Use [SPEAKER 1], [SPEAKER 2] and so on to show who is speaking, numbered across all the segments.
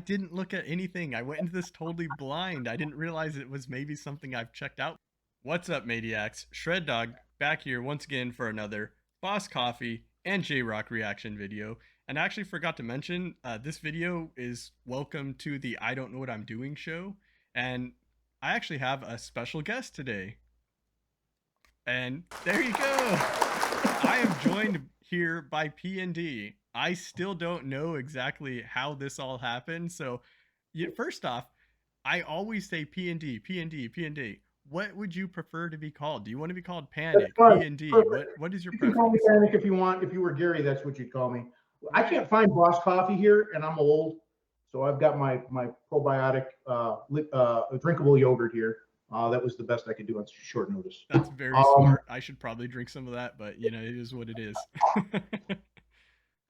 [SPEAKER 1] didn't look at anything. I went into this totally blind. I didn't realize it was maybe something I've checked out. What's up, Maniacs? Shreddawg back here once again for another Boss Coffee and J-Rock reaction video. And I actually forgot to mention, this video is welcome to the I Don't Know What I'm Doing show. And I actually have a special guest today. And there you go. I am joined here by P&D. I still don't know exactly how this all happened. So first off, I always say P&D, P&D, P&D. What would you prefer to be called? Do you want to be called Panic, P&D? What is your preference?
[SPEAKER 2] You can call me Panic if you want. If you were Gary, that's what you'd call me. I can't find Boss Coffee here, and I'm old. So I've got my probiotic drinkable yogurt here. That was the best I could do on short notice.
[SPEAKER 1] That's very smart. I should probably drink some of that, but you know, it is what it is.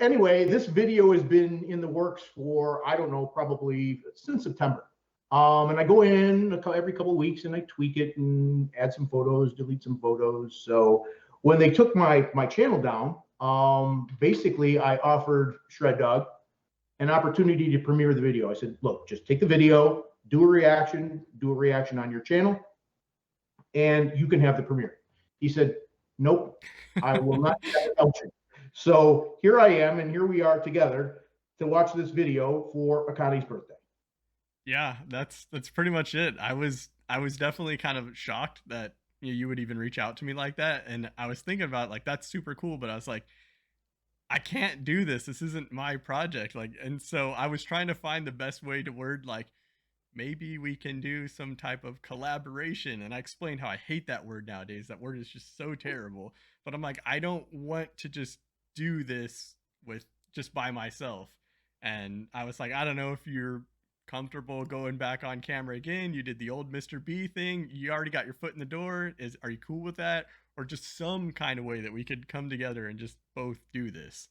[SPEAKER 2] Anyway, this video has been in the works for, I don't know, probably since September. And I go in every couple of weeks and I tweak it and add some photos, delete some photos. So when they took my channel down, basically I offered Shreddawg an opportunity to premiere the video. I said, look, just take the video, do a reaction on your channel, and you can have the premiere. He said, nope, I will not help you. So here I am, and here we are together to watch this video for Akane's birthday.
[SPEAKER 1] Yeah, that's pretty much it. I was definitely kind of shocked that you would even reach out to me like that, and I was thinking about like that's super cool, but I was like, I can't do this. This isn't my project. Like, and so I was trying to find the best way to word like maybe we can do some type of collaboration, and I explained how I hate that word nowadays. That word is just so terrible. But I'm like, I don't want to just do this with just by myself. And I was like, I don't know if you're comfortable going back on camera again. You did the old Mr. B thing. You already got your foot in the door. Are you cool with that? Or just some kind of way that we could come together and just both do this.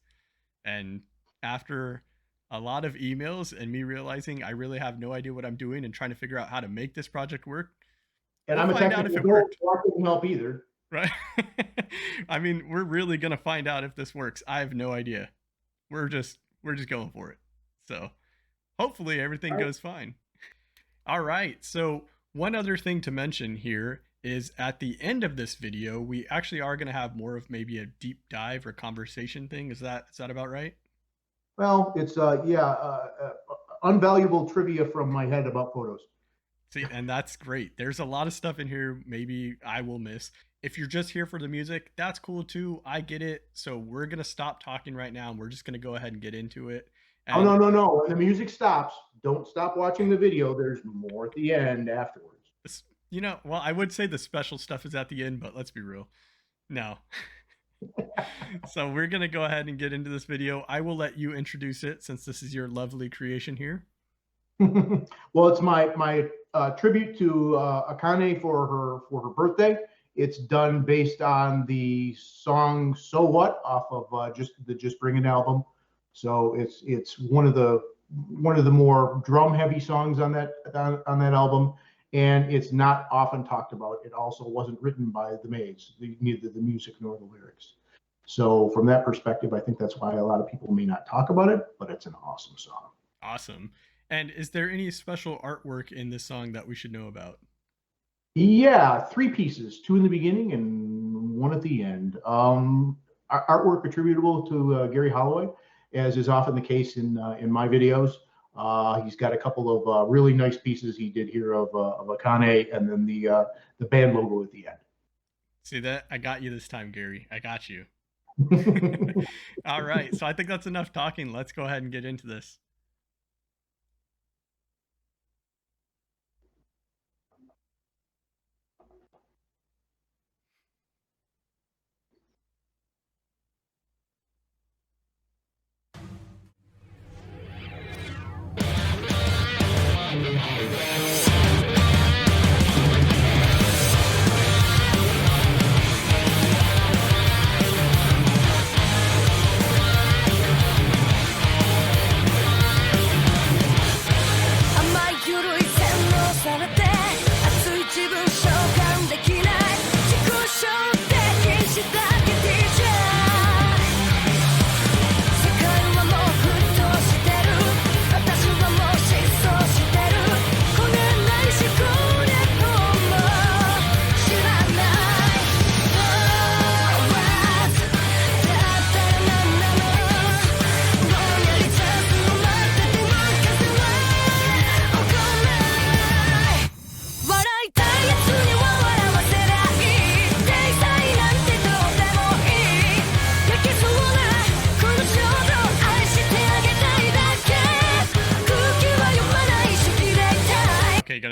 [SPEAKER 1] And after a lot of emails and me realizing I really have no idea what I'm doing and trying to figure out how to make this project work,
[SPEAKER 2] and I'm find out if it worked. I couldn't help either.
[SPEAKER 1] Right? I mean, we're really gonna find out if this works. I have no idea. We're just going for it. So hopefully everything goes fine. All right. So one other thing to mention here is at the end of this video, we actually are going to have more of maybe a deep dive or conversation thing. Is that about right?
[SPEAKER 2] Well, it's unvaluable trivia from my head about photos.
[SPEAKER 1] See, and that's great. There's a lot of stuff in here maybe I will miss. If you're just here for the music, that's cool too. I get it. So we're going to stop talking right now and we're just going to go ahead and get into it. And
[SPEAKER 2] oh, no. When the music stops, don't stop watching the video. There's more at the end afterwards.
[SPEAKER 1] You know, well, I would say the special stuff is at the end, but let's be real. No. So we're going to go ahead and get into this video. I will let you introduce it since this is your lovely creation here.
[SPEAKER 2] Well, it's my tribute to Akane for her birthday. It's done based on the song "So What" off of the Just Bring It album. So it's one of the more drum heavy songs on that album, and it's not often talked about. It also wasn't written by the Maids, neither the music nor the lyrics. So from that perspective, I think that's why a lot of people may not talk about it, but it's an awesome song.
[SPEAKER 1] Awesome. And is there any special artwork in this song that we should know about?
[SPEAKER 2] Yeah, 3 pieces, 2 in the beginning and 1 at the end. Artwork attributable to Gary Holloway, as is often the case in my videos. He's got a couple of really nice pieces he did here of Akane, and then the band logo at the end.
[SPEAKER 1] See that? I got you this time, Gary. I got you. All right, so I think that's enough talking. Let's go ahead and get into this.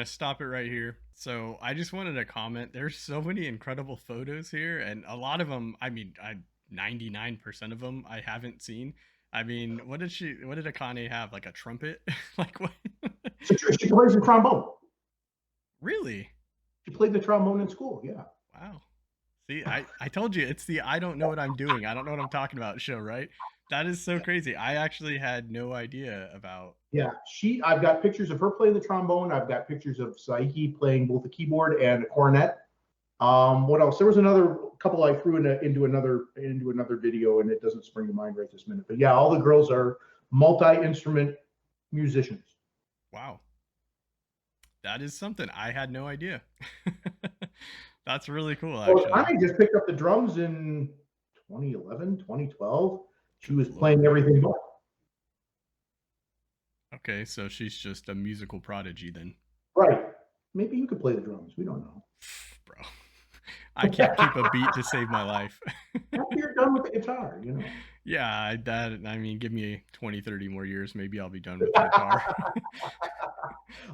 [SPEAKER 1] stop it right here. So I just wanted to comment. There's so many incredible photos here, and a lot of them. I mean, 99% of them I haven't seen. I mean, what did Akane have? Like a trumpet? Like what?
[SPEAKER 2] So she plays the trombone.
[SPEAKER 1] Really?
[SPEAKER 2] She played the trombone in school. Yeah.
[SPEAKER 1] Wow. See, I told you, it's the I don't know what I'm doing, I don't know what I'm talking about show, right? That is so crazy. I actually had no idea about.
[SPEAKER 2] Yeah, I've got pictures of her playing the trombone. I've got pictures of Saiki playing both the keyboard and the cornet. What else? There was another couple I threw into another video, and it doesn't spring to mind right this minute. But yeah, all the girls are multi-instrument musicians.
[SPEAKER 1] Wow. That is something I had no idea. That's really cool, actually.
[SPEAKER 2] Well, I just picked up the drums in 2011, 2012. She was playing everything but.
[SPEAKER 1] Okay, so she's just a musical prodigy then.
[SPEAKER 2] Right. Maybe you could play the drums. We don't know.
[SPEAKER 1] Bro, I can't keep a beat to save my life.
[SPEAKER 2] After you're done with the guitar, you know.
[SPEAKER 1] Yeah, I mean, give me 20, 30 more years. Maybe I'll be done with the guitar.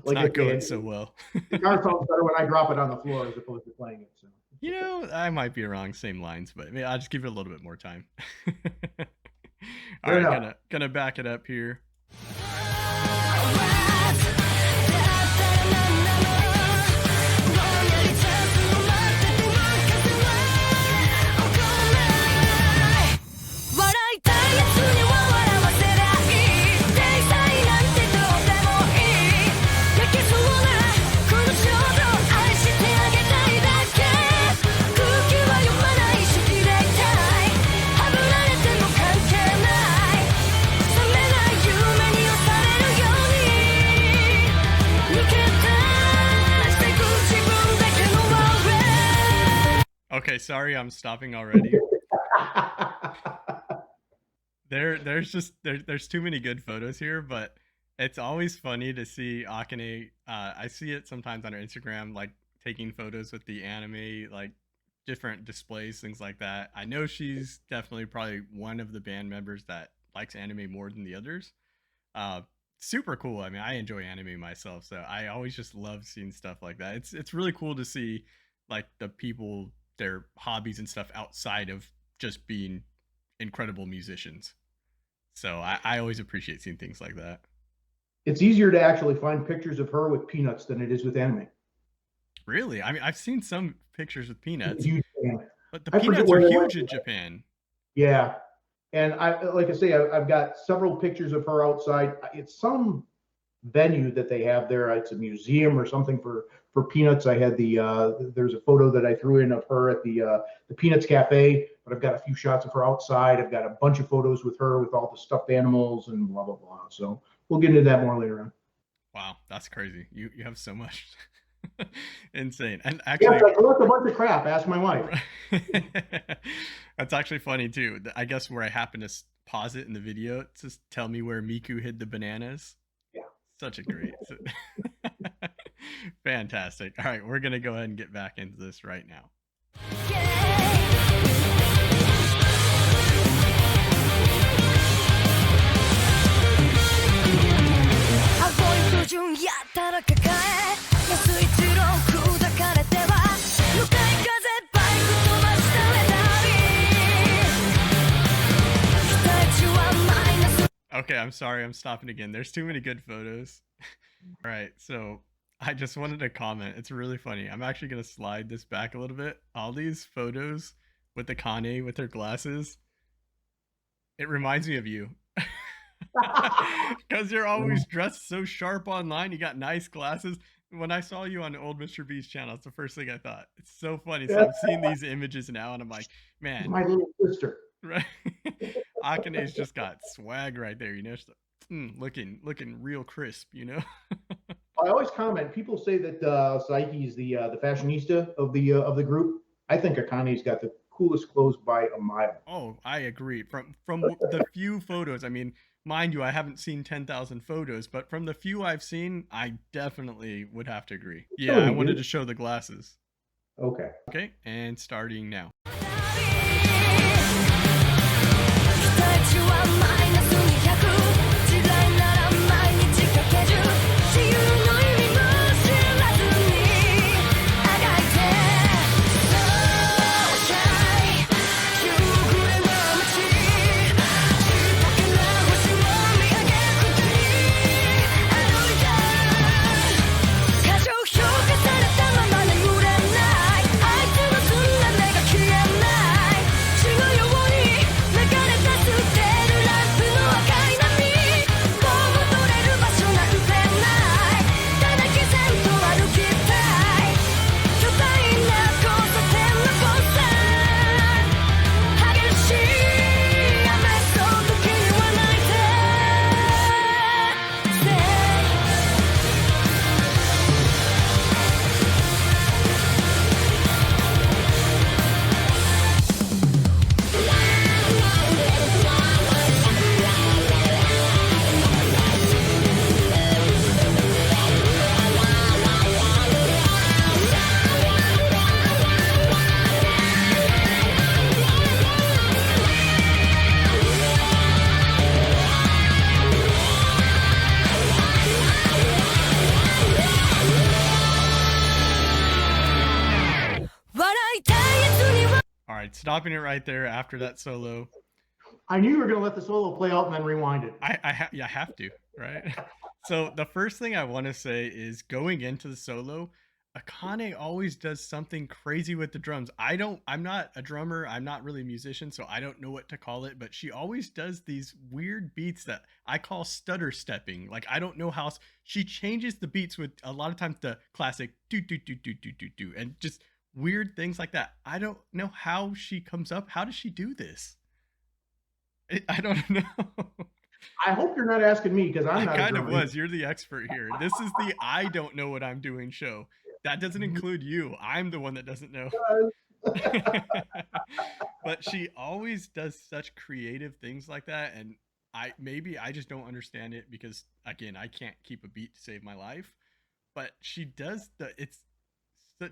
[SPEAKER 1] It's not going so well.
[SPEAKER 2] The guitar sounds better when I drop it on the floor as opposed to playing it. So.
[SPEAKER 1] You know, I might be wrong, same lines, but I'll just give it a little bit more time. All right, gonna back it up here. Okay, sorry, I'm stopping already. There's too many good photos here, but it's always funny to see Akane. I see it sometimes on her Instagram, like taking photos with the anime, like different displays, things like that. I know she's definitely probably one of the band members that likes anime more than the others. Super cool. I mean, I enjoy anime myself, so I always just love seeing stuff like that. It's really cool to see like the people, their hobbies and stuff outside of just being incredible musicians. So I always appreciate seeing things like that.
[SPEAKER 2] It's easier to actually find pictures of her with Peanuts than it is with anime.
[SPEAKER 1] Really? I mean, I've seen some pictures with Peanuts, but the
[SPEAKER 2] I
[SPEAKER 1] Peanuts are huge in Japan.
[SPEAKER 2] Yeah. And like I say, I've got several pictures of her outside. It's some venue that they have there. It's a museum or something for Peanuts. I had there's a photo that I threw in of her at the Peanuts Cafe, but I've got a few shots of her outside. I've got a bunch of photos with her with all the stuffed animals and blah, blah, blah. So we'll get into that more later on.
[SPEAKER 1] Wow, that's crazy. You have so much. Insane. And actually,
[SPEAKER 2] yeah, I collect a bunch of crap. Ask my wife.
[SPEAKER 1] That's actually funny too. I guess where I happened to pause it in the video to tell me where Miku hid the bananas.
[SPEAKER 2] Yeah.
[SPEAKER 1] Such a great. Fantastic. All right, we're gonna go ahead and get back into this right now. Okay, I'm sorry, I'm stopping again. There's too many good photos. All right, so I just wanted to comment. It's really funny. I'm actually going to slide this back a little bit. All these photos with Akane with her glasses, it reminds me of you. Because you're always dressed so sharp online. You got nice glasses. When I saw you on old Mr. B's channel, it's the first thing I thought. It's so funny. So I'm seeing these images now, and I'm like, man.
[SPEAKER 2] My little sister.
[SPEAKER 1] Right. Akane's just got swag right there, you know, looking real crisp, you know.
[SPEAKER 2] I always comment. People say that Saiki's the fashionista of the group. I think Akane's got the coolest clothes by a mile.
[SPEAKER 1] Oh, I agree. From the few photos, I mean, mind you, I haven't seen 10,000 photos, but from the few I've seen, I definitely would have to agree. Yeah, I wanted to show the glasses.
[SPEAKER 2] Okay.
[SPEAKER 1] Okay, and starting now. stopping it right there after that solo.
[SPEAKER 2] I knew you were going to let the solo play out and then rewind it.
[SPEAKER 1] Yeah, I have to, right? So the first thing I want to say is going into the solo, Akane always does something crazy with the drums. I'm not a drummer. I'm not really a musician, so I don't know what to call it, but she always does these weird beats that I call stutter stepping. Like, I don't know how she changes the beats with a lot of times the classic do do do do do do do and just weird things like that. I don't know how she comes up. How does she do this? I don't know.
[SPEAKER 2] I hope you're not asking me because I'm not.
[SPEAKER 1] I kind of was. You're the expert here. This is the I don't know what I'm doing show. That doesn't include you. I'm the one that doesn't know. But she always does such creative things like that, and maybe I just don't understand it because again, I can't keep a beat to save my life. But she does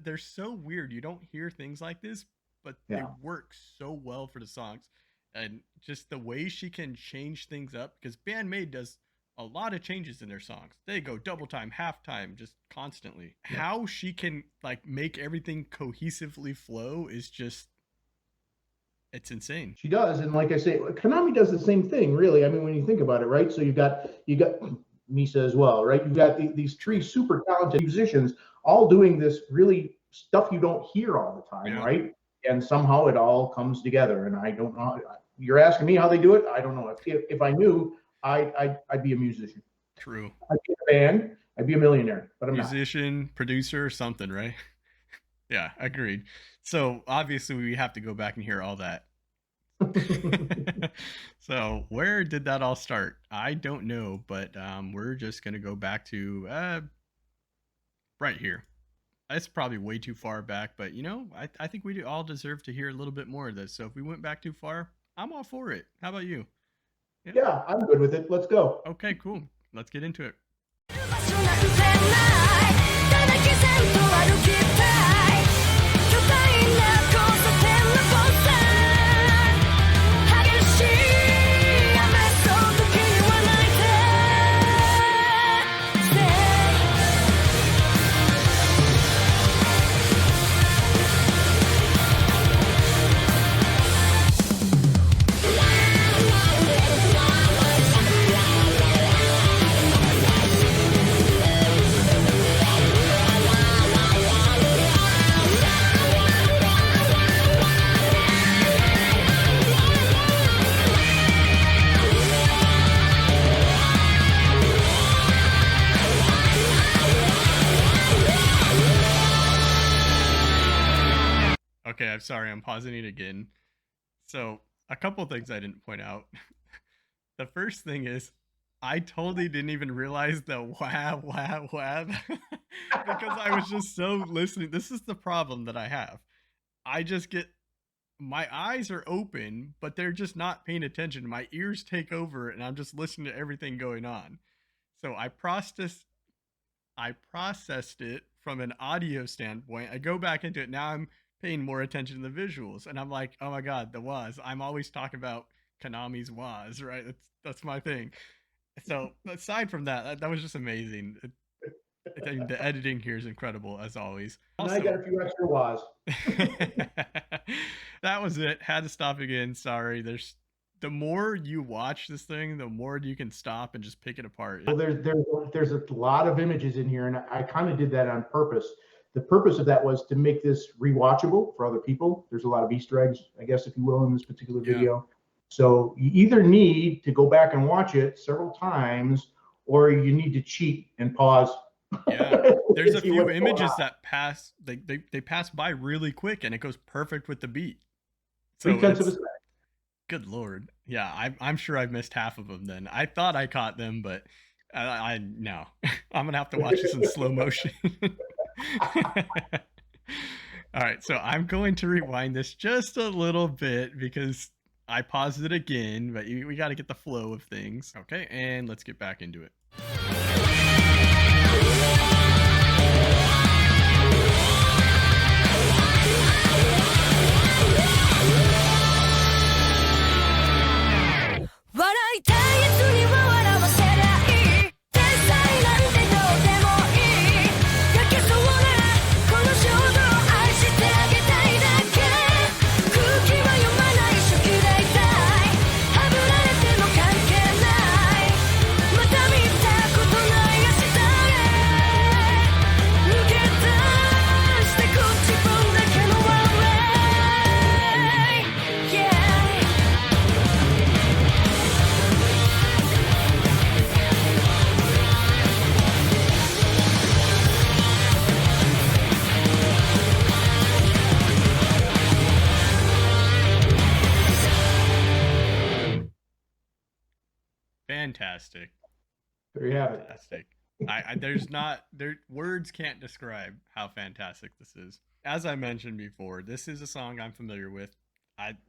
[SPEAKER 1] they're so weird. You don't hear things like this, but they work so well for the songs. And just the way she can change things up, because BAND-MAID does a lot of changes in their songs. They go double time, half time, just constantly. Yeah. How she can like make everything cohesively flow is just, it's insane.
[SPEAKER 2] She does, and like I say, Konami does the same thing, really. I mean, when you think about it, right? So you got Misa as well, right? You've got these three super talented musicians all doing this really stuff you don't hear all the time, right? And somehow it all comes together. And I don't know. You're asking me how they do it? I don't know. If I knew, I'd be a musician.
[SPEAKER 1] True.
[SPEAKER 2] I'd be a band. I'd be a millionaire. But I'm
[SPEAKER 1] musician,
[SPEAKER 2] not.
[SPEAKER 1] Producer, something, right? Yeah, agreed. So obviously we have to go back and hear all that. So where did that all start? I don't know, but we're just gonna go back to right here. It's probably way too far back, but you know, I think we all deserve to hear a little bit more of this. So if we went back too far, I'm all for it. How about you?
[SPEAKER 2] Yeah, I'm good with it. Let's go.
[SPEAKER 1] Okay, cool. Let's get into it. Okay, I'm sorry, I'm pausing it again. So, a couple things I didn't point out. The first thing is, I totally didn't even realize the wah, wah, wah, because I was just so listening. This is the problem that I have. I just my eyes are open, but they're just not paying attention. My ears take over, and I'm just listening to everything going on. So I processed it from an audio standpoint. I go back into it. Now I'm paying more attention to the visuals, and I'm like, oh my god, the wahs. I'm always talking about Konami's wahs, right? That's my thing. So aside from that was just amazing. The editing here is incredible as always.
[SPEAKER 2] Also, I got a few extra wahs.
[SPEAKER 1] That was it. Had to stop again. Sorry. The more you watch this thing, the more you can stop and just pick it apart.
[SPEAKER 2] Well, there's a lot of images in here, and I kind of did that on purpose. The purpose of that was to make this rewatchable for other people. There's a lot of Easter eggs, I guess, if you will, in this particular video. So you either need to go back and watch it several times, or you need to cheat and pause.
[SPEAKER 1] Yeah, there's a few images that pass. They pass by really quick, and it goes perfect with the beat. So good lord, yeah. I'm sure I've missed half of them. Then I thought I caught them, but no. I'm gonna have to watch this in slow motion. All right, so I'm going to rewind this just a little bit because I paused it again, but we got to get the flow of things. Okay, and let's get back into it. fantastic.
[SPEAKER 2] There you have it.
[SPEAKER 1] Fantastic. There's not there words can't describe how fantastic this is. As I mentioned before, this is a song I'm familiar with.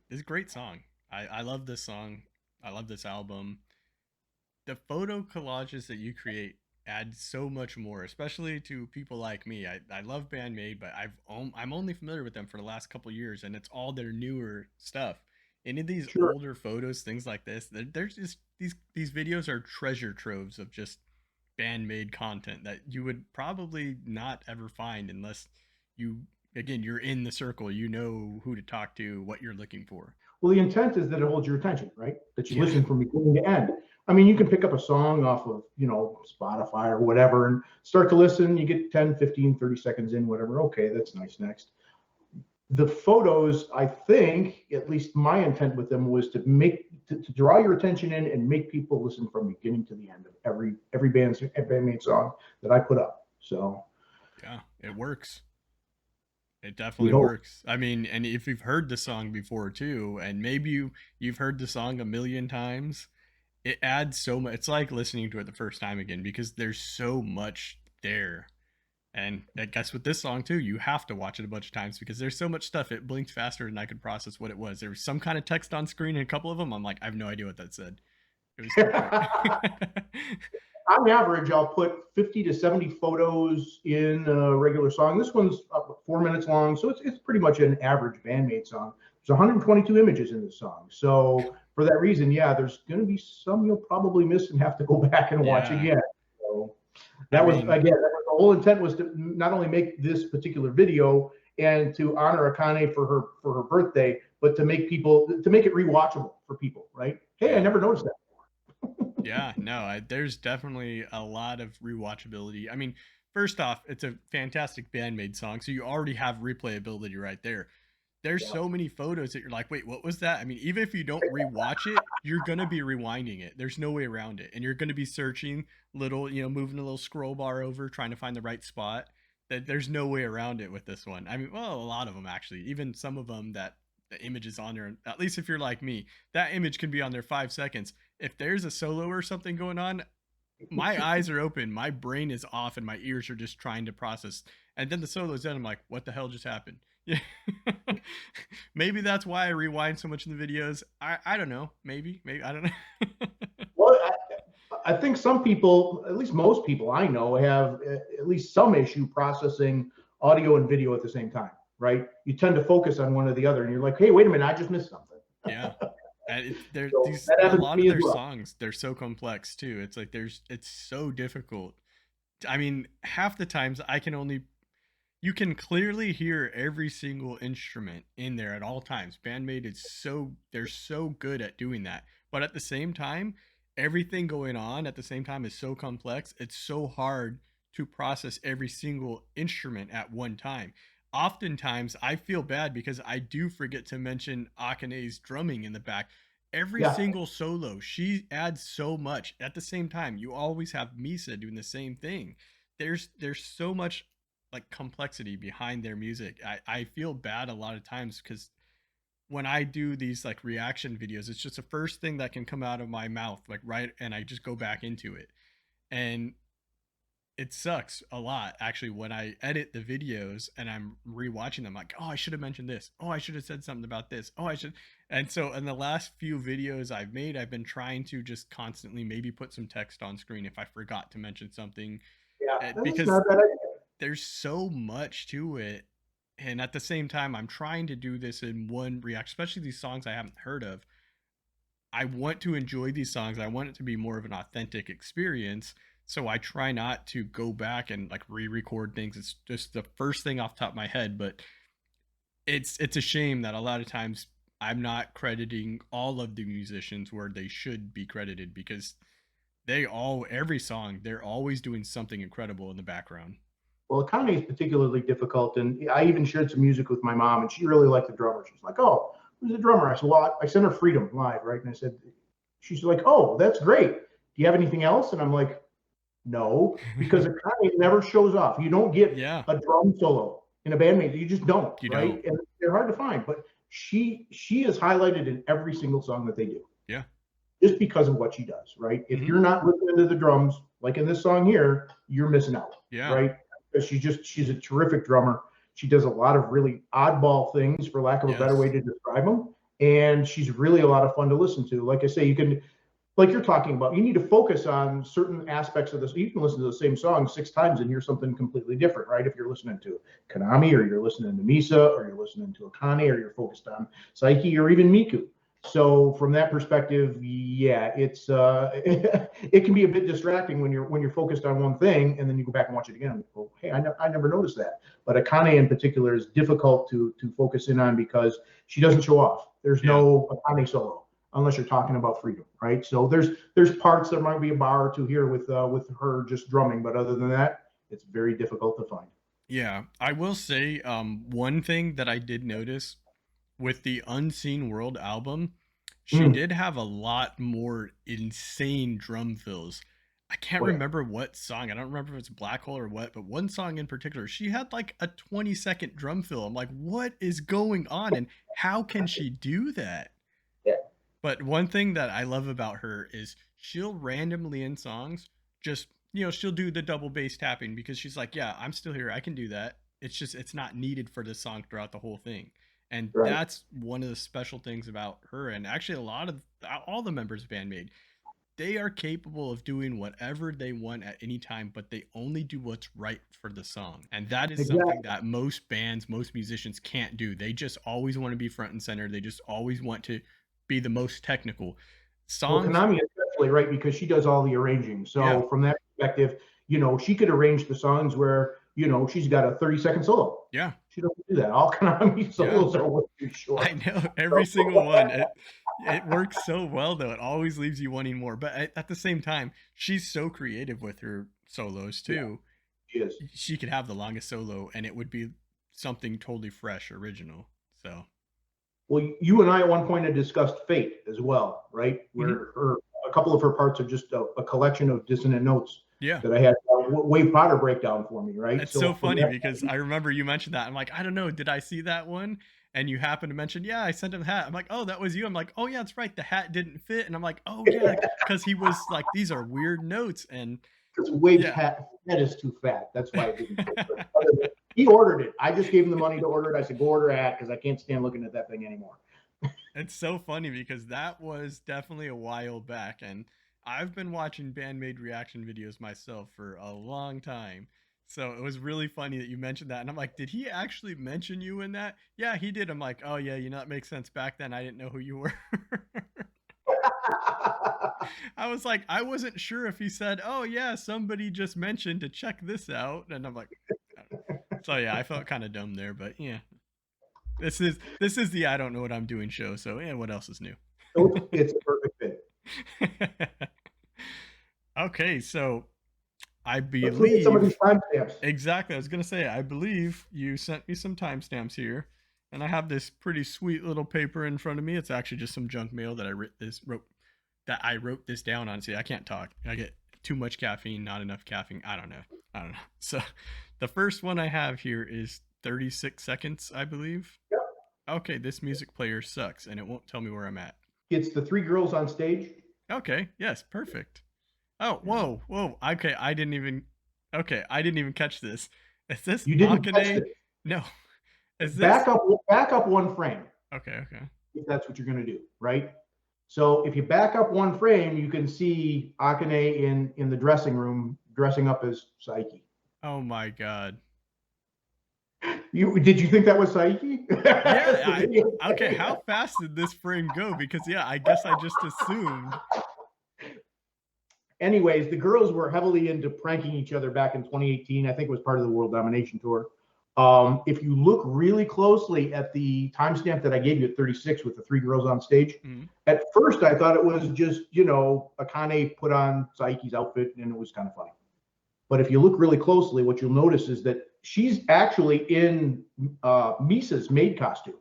[SPEAKER 1] It's a great song. I love this song. I love this album. The photo collages that you create add so much more, especially to people like me. I love BAND-MAID, but I'm only familiar with them for the last couple years, and it's all their newer stuff. Any of these
[SPEAKER 2] Sure.
[SPEAKER 1] older photos, things like this, there's just these videos are treasure troves of just BAND-MAID content that you would probably not ever find unless you again you're in the circle, you know who to talk to, what you're looking for.
[SPEAKER 2] Well, the intent is that it holds your attention, right? That you
[SPEAKER 1] Yeah.
[SPEAKER 2] listen from beginning to end. I mean, you can pick up a song off of, Spotify or whatever and start to listen. You get 10, 15, 30 seconds in, whatever. Okay, that's nice. Next. The photos, I think, at least my intent with them was to draw your attention in and make people listen from beginning to the end of every BAND-MAID song that I put up. So
[SPEAKER 1] Yeah, it works. It
[SPEAKER 2] we
[SPEAKER 1] definitely
[SPEAKER 2] hope.
[SPEAKER 1] works. I mean, and if you've heard the song before too, and maybe you've heard the song a million times, it adds so much. It's like listening to it the first time again because there's so much there. And I guess with this song too, you have to watch it a bunch of times because there's so much stuff. It blinked faster than I could process what it was. There was some kind of text on screen in a couple of them. I'm like, I have no idea what that said. It was too quick.
[SPEAKER 2] On average, I'll put 50 to 70 photos in a regular song. This one's 4 minutes long, so it's pretty much an average BAND-MAID song. There's 122 images in this song. So for that reason, yeah, there's going to be some you'll probably miss and have to go back and watch
[SPEAKER 1] Yeah.
[SPEAKER 2] again. So
[SPEAKER 1] I
[SPEAKER 2] that was,
[SPEAKER 1] mean,
[SPEAKER 2] again, the whole intent was to not only make this particular video and to honor Akane for her birthday, but to make it rewatchable for people, right? Hey, I
[SPEAKER 1] yeah.
[SPEAKER 2] never noticed that.
[SPEAKER 1] Yeah, no, there's definitely a lot of rewatchability. I mean, first off, it's a fantastic BAND-MAID song, so you already have replayability right there. There's
[SPEAKER 2] Yeah.
[SPEAKER 1] so many photos that you're like, wait, what was that? I mean, even if you don't rewatch it, you're gonna be rewinding it. There's no way around it, and you're gonna be searching moving a little scroll bar over, trying to find the right spot. That there's no way around it with this one. I mean, well, a lot of them actually, even some of them that the image is on there. At least if you're like me, that image can be on there 5 seconds. If there's a solo or something going on, my eyes are open, my brain is off, and my ears are just trying to process. And then the solo's done. I'm like, what the hell just happened? Yeah. Maybe that's why I rewind so much in the videos. I don't know. Maybe I don't know.
[SPEAKER 2] Well, I think some people, at least most people I know, have at least some issue processing audio and video at the same time, right? You tend to focus on one or the other, and you're like, hey, wait a minute, I just missed something.
[SPEAKER 1] Yeah. And
[SPEAKER 2] So that
[SPEAKER 1] a
[SPEAKER 2] happens to
[SPEAKER 1] lot of
[SPEAKER 2] me as
[SPEAKER 1] their
[SPEAKER 2] well.
[SPEAKER 1] songs, they're so complex too. It's like it's so difficult. I mean, half the times I can only you can clearly hear every single instrument in there at all times. BAND-MAID is they're so good at doing that. But at the same time, everything going on at the same time is so complex. It's so hard to process every single instrument at one time. Oftentimes, I feel bad because I do forget to mention Akane's drumming in the back. Every
[SPEAKER 2] Yeah.
[SPEAKER 1] single solo, she adds so much. At the same time, you always have Misa doing the same thing. There's so much like complexity behind their music. I feel bad a lot of times because when I do these like reaction videos, it's just the first thing that can come out of my mouth, like right, and I just go back into it. And it sucks a lot actually when I edit the videos and I'm rewatching them, like, oh, I should have mentioned this. Oh, I should have said something about this. Oh, I should. And so in the last few videos I've made, I've been trying to just constantly maybe put some text on screen if I forgot to mention something.
[SPEAKER 2] Yeah, that's
[SPEAKER 1] Because
[SPEAKER 2] not a bad idea.
[SPEAKER 1] there's so much to it, and at the same time I'm trying to do this in one react, especially these songs I haven't heard of. I want to enjoy these songs, I want it to be more of an authentic experience, so I try not to go back and like re-record things. It's just the first thing off the top of my head. But it's a shame that a lot of times I'm not crediting all of the musicians where they should be credited, because every song they're always doing something incredible in the background.
[SPEAKER 2] Well, Akane is particularly difficult, and I even shared some music with my mom, and she really liked the drummer. She's like, "Oh, who's the drummer?" I said, "Well, I sent her Freedom live, right?" And I said, "She's like, oh, that's great. Do you have anything else?" And I'm like, "No," because Akane never shows off. You don't get
[SPEAKER 1] Yeah,
[SPEAKER 2] a drum solo in a BAND-MAID. You just don't,
[SPEAKER 1] you don't.
[SPEAKER 2] right? And they're hard to find. But she is highlighted in every single song that they do.
[SPEAKER 1] Yeah.
[SPEAKER 2] just because of what she does, right? If
[SPEAKER 1] Mhm.
[SPEAKER 2] you're not listening to the drums, like in this song here, you're missing out,
[SPEAKER 1] Yeah.
[SPEAKER 2] right? Because she's a terrific drummer. She does a lot of really oddball things, for lack of a better way
[SPEAKER 1] Yes.
[SPEAKER 2] to describe them. And she's really a lot of fun to listen to. Like I say, you can, like you're talking about, you need to focus on certain aspects of this. You can listen to the same song 6 times and hear something completely different, right? If you're listening to Konami, or you're listening to Misa, or you're listening to Akane, or you're focused on Psyche, or even Miku. So from that perspective, yeah, it's it can be a bit distracting when you're focused on one thing and then you go back and watch it again. And go, hey, I never noticed that. But Akane in particular is difficult to focus in on because she doesn't show off. There's
[SPEAKER 1] Yeah.
[SPEAKER 2] no Akane solo unless you're talking about freedom, right? So there's parts, there might be a bar or two here with her just drumming, but other than that, it's very difficult to find.
[SPEAKER 1] Yeah. I will say one thing that I did notice with the Unseen World album, she
[SPEAKER 2] Mm.
[SPEAKER 1] did have a lot more insane drum fills. I can't
[SPEAKER 2] Oh, yeah.
[SPEAKER 1] remember what song. I don't remember if it's Black Hole or what, but one song in particular, she had like a 20-second drum fill. I'm like, what is going on? And how can she do that?
[SPEAKER 2] Yeah.
[SPEAKER 1] But one thing that I love about her is she'll randomly in songs just, she'll do the double bass tapping because she's like, yeah, I'm still here. I can do that. It's just, it's not needed for the song throughout the whole thing. And
[SPEAKER 2] Right.
[SPEAKER 1] that's one of the special things about her. And actually, a lot of all the members of BAND-MAID, they are capable of doing whatever they want at any time, but they only do what's right for the song. And that is
[SPEAKER 2] Exactly.
[SPEAKER 1] something that most bands, most musicians can't do. They just always want to be front and center. They just always want to be the most technical.
[SPEAKER 2] Well,
[SPEAKER 1] Songs,
[SPEAKER 2] Konami especially, right? Because she does all the arranging.
[SPEAKER 1] yeah,
[SPEAKER 2] So from that perspective, she could arrange the songs where, she's got a 30-second solo.
[SPEAKER 1] yeah,
[SPEAKER 2] She doesn't do that. All Konami
[SPEAKER 1] yeah.
[SPEAKER 2] solos are way too
[SPEAKER 1] I
[SPEAKER 2] short.
[SPEAKER 1] know every single one. It works so well though. It always leaves you wanting more. But at the same time, she's so creative with her solos
[SPEAKER 2] Yeah,
[SPEAKER 1] too.
[SPEAKER 2] she is.
[SPEAKER 1] She could have the longest solo and it would be something totally fresh, original. So,
[SPEAKER 2] Well, you and I at one point had discussed Fate as well, right?
[SPEAKER 1] mhm.
[SPEAKER 2] Where a couple of her parts are just a collection of dissonant notes
[SPEAKER 1] Yeah.
[SPEAKER 2] that I had Wave Potter break down for me, right?
[SPEAKER 1] It's so
[SPEAKER 2] So from
[SPEAKER 1] funny
[SPEAKER 2] that,
[SPEAKER 1] because I remember you mentioned that. I'm like, I don't know, did I see that one? And you happen to mention, yeah, I sent him the hat. I'm like, oh, that was you. I'm like, oh yeah, that's right. The hat didn't fit. And I'm like, oh yeah, because he was like, these are weird notes. And
[SPEAKER 2] because Wave's
[SPEAKER 1] yeah.
[SPEAKER 2] head is too fat. That's why it didn't fit. But he ordered it. I just gave him the money to order it. I said, go order a hat because I can't stand looking at that thing anymore.
[SPEAKER 1] It's so funny because that was definitely a while back, and I've been watching BAND-MAID reaction videos myself for a long time. So it was really funny that you mentioned that, and I'm like, did he actually mention you in that? Yeah, he did. I'm like, oh yeah, that makes sense. Back then, I didn't know who you were. I was like, I wasn't sure if he said, oh yeah, somebody just mentioned to check this out, and I'm like, so yeah, I felt kind of dumb there, but yeah, this is the I don't know what I'm doing show. So yeah, what else is new?
[SPEAKER 2] So it's a perfect fit.
[SPEAKER 1] Okay, so I
[SPEAKER 2] Let's look at some of these
[SPEAKER 1] believe
[SPEAKER 2] timestamps.
[SPEAKER 1] exactly. I was gonna say I believe you sent me some timestamps here, and I have this pretty sweet little paper in front of me. It's actually just some junk mail that I wrote this down on. See, I can't talk. I get too much caffeine, not enough caffeine. I don't know. I don't know. So, the first one I have here is 36 seconds, I believe.
[SPEAKER 2] Yep.
[SPEAKER 1] Okay, this music player sucks, and it won't tell me where I'm at.
[SPEAKER 2] It's the three girls on stage.
[SPEAKER 1] Okay, yes, perfect. Oh, whoa, whoa. Okay, I didn't even. Okay, I didn't even catch this. Is this
[SPEAKER 2] You didn't catch
[SPEAKER 1] Akane?
[SPEAKER 2] it.
[SPEAKER 1] No. Is this?
[SPEAKER 2] Back up one frame.
[SPEAKER 1] Okay, okay.
[SPEAKER 2] If that's what you're going to do, right? So if you back up one frame, you can see Akane in the dressing room dressing up as Psyche.
[SPEAKER 1] Oh my god.
[SPEAKER 2] Did you think that was Psyche?
[SPEAKER 1] Yeah. Okay. How fast did this frame go? Because yeah, I guess I just assumed.
[SPEAKER 2] Anyways, the girls were heavily into pranking each other back in 2018. I think it was part of the World Domination Tour. If you look really closely at the timestamp that I gave you at 36 with the three girls on stage, at first I thought it was just, Akane put on Psyche's outfit and it was kind of funny. But if you look really closely, what you'll notice is that she's actually in Misa's maid costume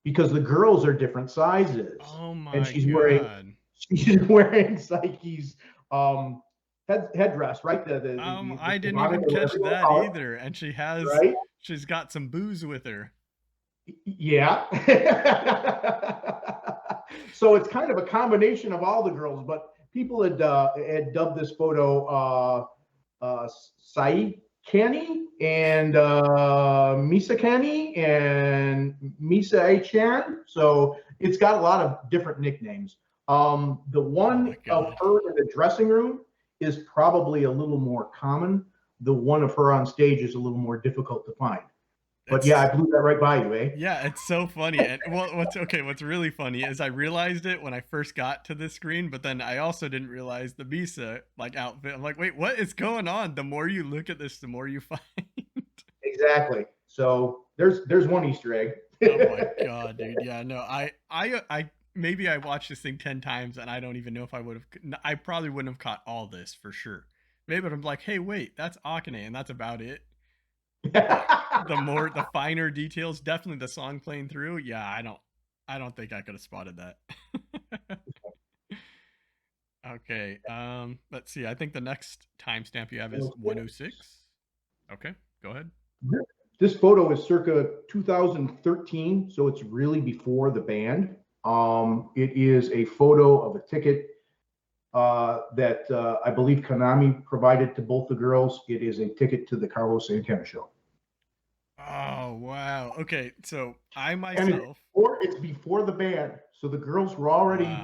[SPEAKER 2] because the girls are different sizes.
[SPEAKER 1] Oh my
[SPEAKER 2] and she's
[SPEAKER 1] god.
[SPEAKER 2] wearing Psyche's headdress, right?
[SPEAKER 1] I didn't even catch that either. And
[SPEAKER 2] right?
[SPEAKER 1] She's got some booze with her.
[SPEAKER 2] Yeah. So it's kind of a combination of all the girls, but people had dubbed this photo Sai Kani and Misa Kani and Misa Chan. So it's got a lot of different nicknames. The one of her in the dressing room is probably a little more common. The one of her on stage is a little more difficult to find. But yeah, I blew that right by you, eh?
[SPEAKER 1] Yeah, it's so funny. And what's really funny is I realized it when I first got to the screen, but then I also didn't realize the Misa like outfit. I'm like, wait, what is going on? The more you look at this, the more you find.
[SPEAKER 2] Exactly. So there's one Easter egg.
[SPEAKER 1] Oh my god, dude. Yeah, no, I maybe I watched this thing 10 times and I don't even know if I probably wouldn't have caught all this for sure. Maybe I'm like, hey, wait, that's Akane, and that's about it. The finer details, definitely the song playing through. Yeah, I don't think I could have spotted that. Okay, let's see. I think the next timestamp you have is 106. Okay, go ahead.
[SPEAKER 2] This photo is circa 2013, so it's really before the band. It is a photo of a ticket that I believe Konami provided to both the girls. It is a ticket to the Carlos Santana show.
[SPEAKER 1] Oh, wow. Okay, so I myself...
[SPEAKER 2] It's before the band, so the girls were already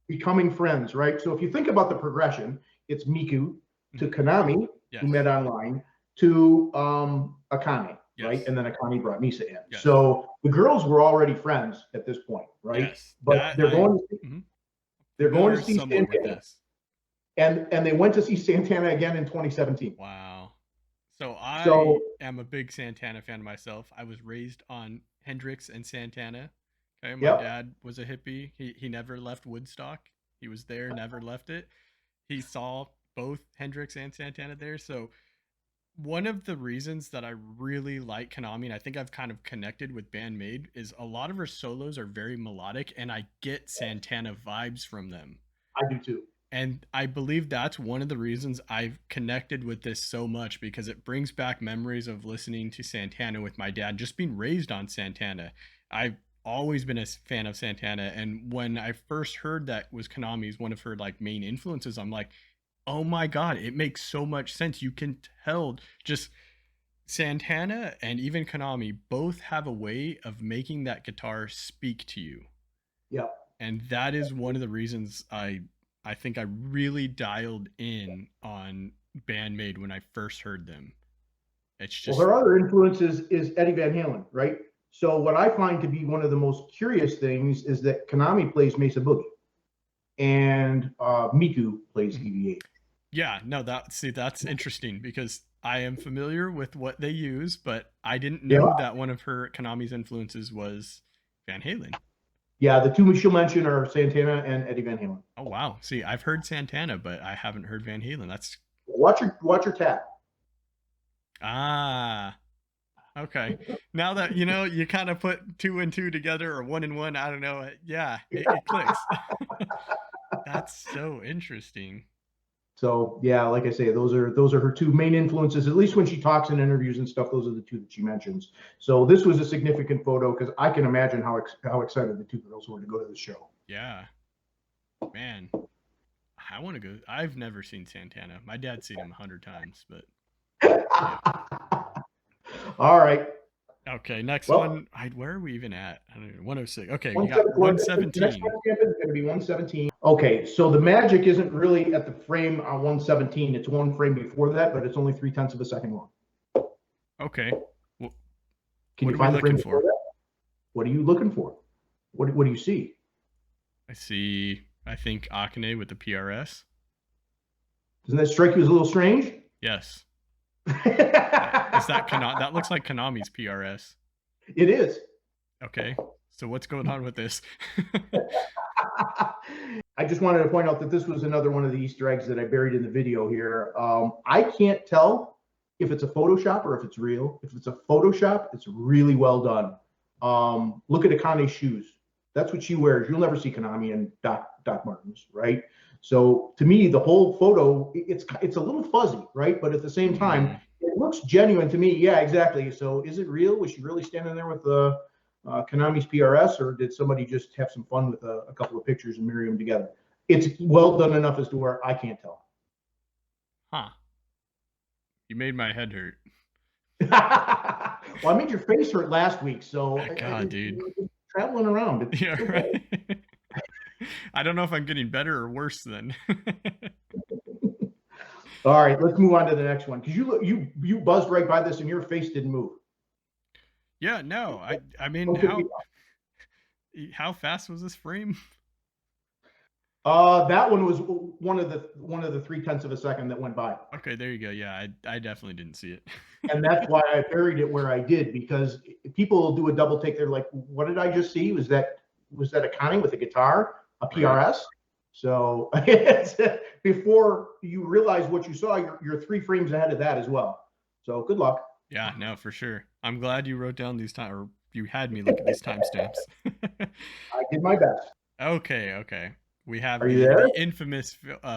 [SPEAKER 2] becoming friends, right? So if you think about the progression, it's Miku to Konami, who met online, to Akane, right? And then Akane brought Misa in. So the girls were already friends at this point, right? But they're going to see Santana. And they went to see Santana again in 2017.
[SPEAKER 1] Wow. So I am a big Santana fan myself. I was raised on Hendrix and Santana. Okay, my dad was a hippie. He never left Woodstock. He was there, never left it. He saw both Hendrix and Santana there. So one of the reasons that I really like Konami, and I think I've kind of connected with BAND-MAID, is a lot of her solos are very melodic, and I get Santana vibes from them.
[SPEAKER 2] I do too.
[SPEAKER 1] And I believe that's one of the reasons I've connected with this so much, because it brings back memories of listening to Santana with my dad, just being raised on Santana. I've always been a fan of Santana. And when I first heard that was Konami's one of her like main influences, I'm like, oh my God, it makes so much sense. You can tell just Santana and even Konami both have a way of making that guitar speak to you.
[SPEAKER 2] Yeah.
[SPEAKER 1] And that is one of the reasons I think I really dialed in on BAND-MAID when I first heard them. It's just...
[SPEAKER 2] Well, her other influence is Eddie Van Halen, right? So what I find to be one of the most curious things is that Konami plays Mesa Boogie and Miku plays EV8.
[SPEAKER 1] Yeah, no, that's interesting, because I am familiar with what they use, but I didn't know that one of her Konami's influences was Van Halen.
[SPEAKER 2] Yeah, the two she'll mention are Santana and Eddie Van Halen.
[SPEAKER 1] Oh wow! See, I've heard Santana, but I haven't heard Van Halen. That's
[SPEAKER 2] watch your tab.
[SPEAKER 1] Ah, okay. Now that you kind of put 2 and 2 together, or 1 and 1. I don't know. Yeah, it clicks. That's so interesting.
[SPEAKER 2] So yeah, like I say, those are her two main influences. At least when she talks in interviews and stuff, those are the two that she mentions. So this was a significant photo because I can imagine how excited the two girls were to go to the show.
[SPEAKER 1] Yeah, man, I want to go. I've never seen Santana. My dad's seen him 100 times, but. Yeah.
[SPEAKER 2] All right.
[SPEAKER 1] Okay, next one. Where are we even at? I don't know, 106. Okay, we got 117.
[SPEAKER 2] The next one is going to be 117. Okay, so the magic isn't really at the frame on 117. It's one frame before that, but it's only 0.3 of a second long.
[SPEAKER 1] Okay. Well,
[SPEAKER 2] can you find the frame before that? What are you looking for? What do you see?
[SPEAKER 1] I see, I think, Akane with the PRS.
[SPEAKER 2] Doesn't that strike you as a little strange?
[SPEAKER 1] Yes. Is that that looks like Konami's PRS?
[SPEAKER 2] It is.
[SPEAKER 1] Okay, so what's going on with this?
[SPEAKER 2] I just wanted to point out that this was another one of the Easter eggs that I buried in the video here. I can't tell if it's a Photoshop or if it's real. If it's a Photoshop, it's really well done. Look at Akane's shoes. That's what she wears. You'll never see Konami and Doc Martens, right? So to me, the whole photo, it's a little fuzzy, right? But at the same time, it looks genuine to me. Yeah, exactly. So is it real? Was she really standing there with Konami's PRS, or did somebody just have some fun with a couple of pictures and marry them together? It's well done enough as to where I can't tell.
[SPEAKER 1] Huh. You made my head hurt.
[SPEAKER 2] Well, I made your face hurt last week, so
[SPEAKER 1] God, dude.
[SPEAKER 2] Traveling around.
[SPEAKER 1] Yeah, right. I don't know if I'm getting better or worse then.
[SPEAKER 2] All right, let's move on to the next one, because you buzzed right by this and your face didn't move.
[SPEAKER 1] Yeah, no. I mean, how fast was this frame?
[SPEAKER 2] That one was one of the 0.3 of a second that went by.
[SPEAKER 1] Okay, there you go. Yeah, I definitely didn't see it.
[SPEAKER 2] And that's why I buried it where I did, because people will do a double take. They're like, "What did I just see? Was that Akane with a guitar, a PRS?" Right. So before you realize what you saw, you're 3 frames ahead of that as well. So good luck.
[SPEAKER 1] Yeah, no, for sure. I'm glad you wrote down these time, or you had me look at these timestamps.
[SPEAKER 2] I did my best.
[SPEAKER 1] Okay. We have
[SPEAKER 2] the
[SPEAKER 1] infamous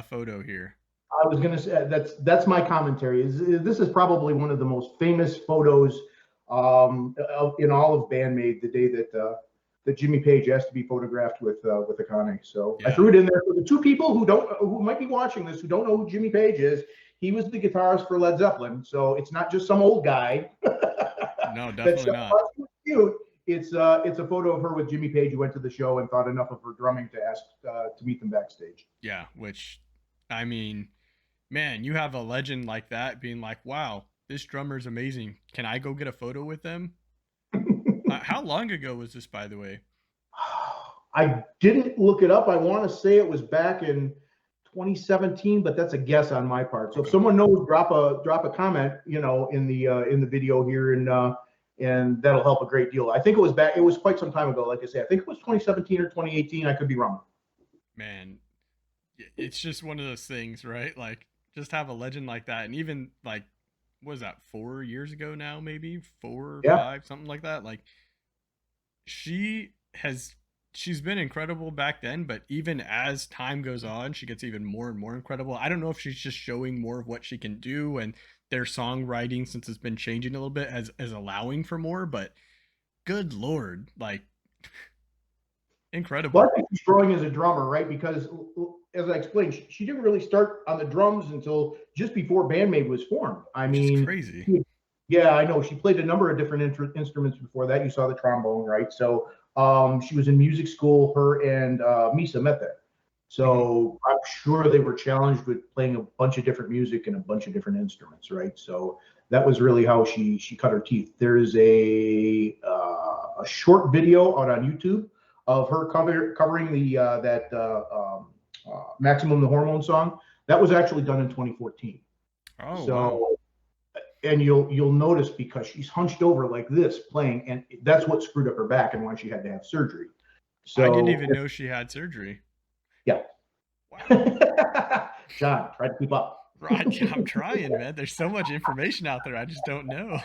[SPEAKER 1] photo here.
[SPEAKER 2] I was gonna say that's my commentary. This is probably one of the most famous photos in all of BAND-MAID. The day that Jimmy Page asked to be photographed with Akane. So yeah. I threw it in there for the 2 people who might be watching this who don't know who Jimmy Page is. He was the guitarist for Led Zeppelin, so it's not just some old guy.
[SPEAKER 1] No, definitely not.
[SPEAKER 2] Cute. It's a photo of her with Jimmy Page, who went to the show and thought enough of her drumming to ask to meet them backstage.
[SPEAKER 1] Yeah, which, I mean, man, you have a legend like that being like, wow, this drummer's amazing. Can I go get a photo with them? How long ago was this, by the way?
[SPEAKER 2] I didn't look it up. I want to say it was back in 2017, but that's a guess on my part. So if someone knows, drop a comment, in the video here, and that'll help a great deal. I think it was back. It was quite some time ago. Like I say, I think it was 2017 or 2018. I could be wrong.
[SPEAKER 1] Man, it's just one of those things, right? Like, just have a legend like that, and even like, what was that, 4 years ago now? Maybe 4 or 5, something like that. Like, she's been incredible back then, but even as time goes on, she gets even more and more incredible. I don't know if she's just showing more of what she can do, and their songwriting, since it's been changing a little bit, as allowing for more, but good Lord, like, incredible.
[SPEAKER 2] Well, I think she's growing as a drummer, right? Because as I explained, she didn't really start on the drums until just before BAND-MAID was formed. I mean,
[SPEAKER 1] crazy.
[SPEAKER 2] Yeah, I know. She played a number of different instruments before that. You saw the trombone, right? So she was in music school. Her and Misa met there. So I'm sure they were challenged with playing a bunch of different music and a bunch of different instruments, right? So that was really how she cut her teeth. There is a short video out on YouTube of her covering the Maximum the Hormone song. That was actually done in 2014.
[SPEAKER 1] Oh,
[SPEAKER 2] so,
[SPEAKER 1] wow.
[SPEAKER 2] And you'll notice, because she's hunched over like this playing, and that's what screwed up her back and why she had to have surgery. So
[SPEAKER 1] I didn't even know she had surgery.
[SPEAKER 2] Yeah. Wow. John, try to keep up.
[SPEAKER 1] Right, I'm trying, man. There's so much information out there, I just don't know.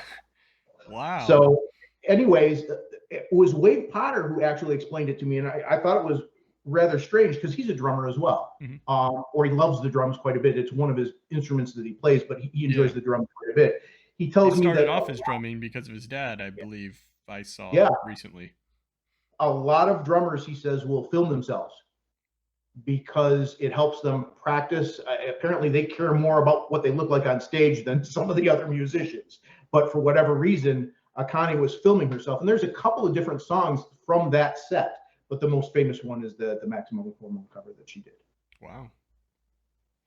[SPEAKER 1] Wow.
[SPEAKER 2] So anyways, it was Wade Potter who actually explained it to me, and I thought it was rather strange, because he's a drummer as well, or he loves the drums quite a bit. It's one of his instruments that he plays, but he enjoys the drums quite a bit. He tells me that
[SPEAKER 1] started off his drumming because of his dad, I believe I saw recently.
[SPEAKER 2] A lot of drummers, he says, will film themselves because it helps them practice. Apparently they care more about what they look like on stage than some of the other musicians, but for whatever reason, Akane was filming herself, and there's a couple of different songs from that set. But the most famous one is the Maximum Hormone cover that she did.
[SPEAKER 1] Wow.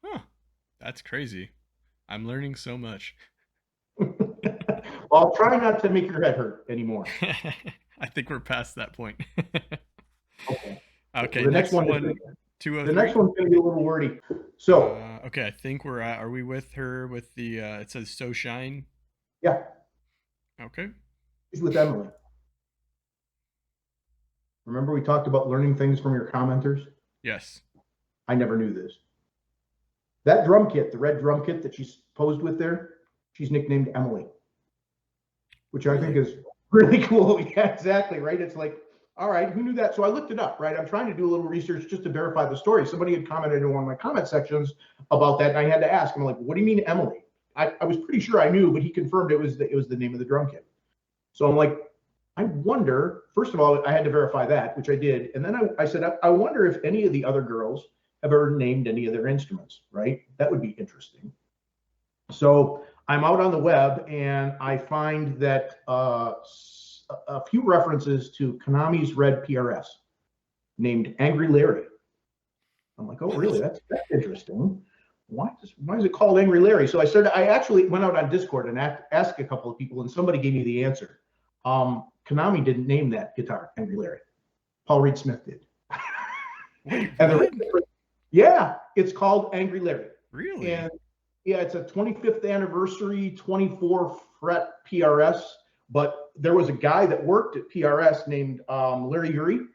[SPEAKER 1] Huh. That's crazy. I'm learning so much.
[SPEAKER 2] Well, I'll try not to make your head hurt anymore.
[SPEAKER 1] I think we're past that point.
[SPEAKER 2] Okay. The next one,
[SPEAKER 1] 203.
[SPEAKER 2] The next one's going to be a little wordy. So.
[SPEAKER 1] Okay, I think we're at. Are we with her with the? It says "So Shine."
[SPEAKER 2] Yeah.
[SPEAKER 1] Okay.
[SPEAKER 2] She's with Emily. Remember we talked about learning things from your commenters?
[SPEAKER 1] Yes.
[SPEAKER 2] I never knew this. That drum kit, the red drum kit that she's posed with there, she's nicknamed Emily, which I think is really cool. Yeah, exactly, right? It's like, all right, who knew that? So I looked it up, right? I'm trying to do a little research just to verify the story. Somebody had commented in one of my comment sections about that, and I had to ask. I'm like, what do you mean Emily? I was pretty sure I knew, but he confirmed it was the name of the drum kit. So I'm like, I wonder, first of all, I had to verify that, which I did. And then I said, I wonder if any of the other girls have ever named any of their instruments, right? That would be interesting. So I'm out on the web and I find that a few references to Konami's Red PRS named Angry Larry. I'm like, oh, really? That's interesting. Why is it called Angry Larry? So I actually went out on Discord and asked a couple of people, and somebody gave me the answer. Konami didn't name that guitar Angry Larry. Paul Reed Smith did.
[SPEAKER 1] Wait,
[SPEAKER 2] yeah, it's called Angry Larry.
[SPEAKER 1] Really?
[SPEAKER 2] And yeah, it's a 25th anniversary 24 fret PRS. But there was a guy that worked at PRS named Larry Urey.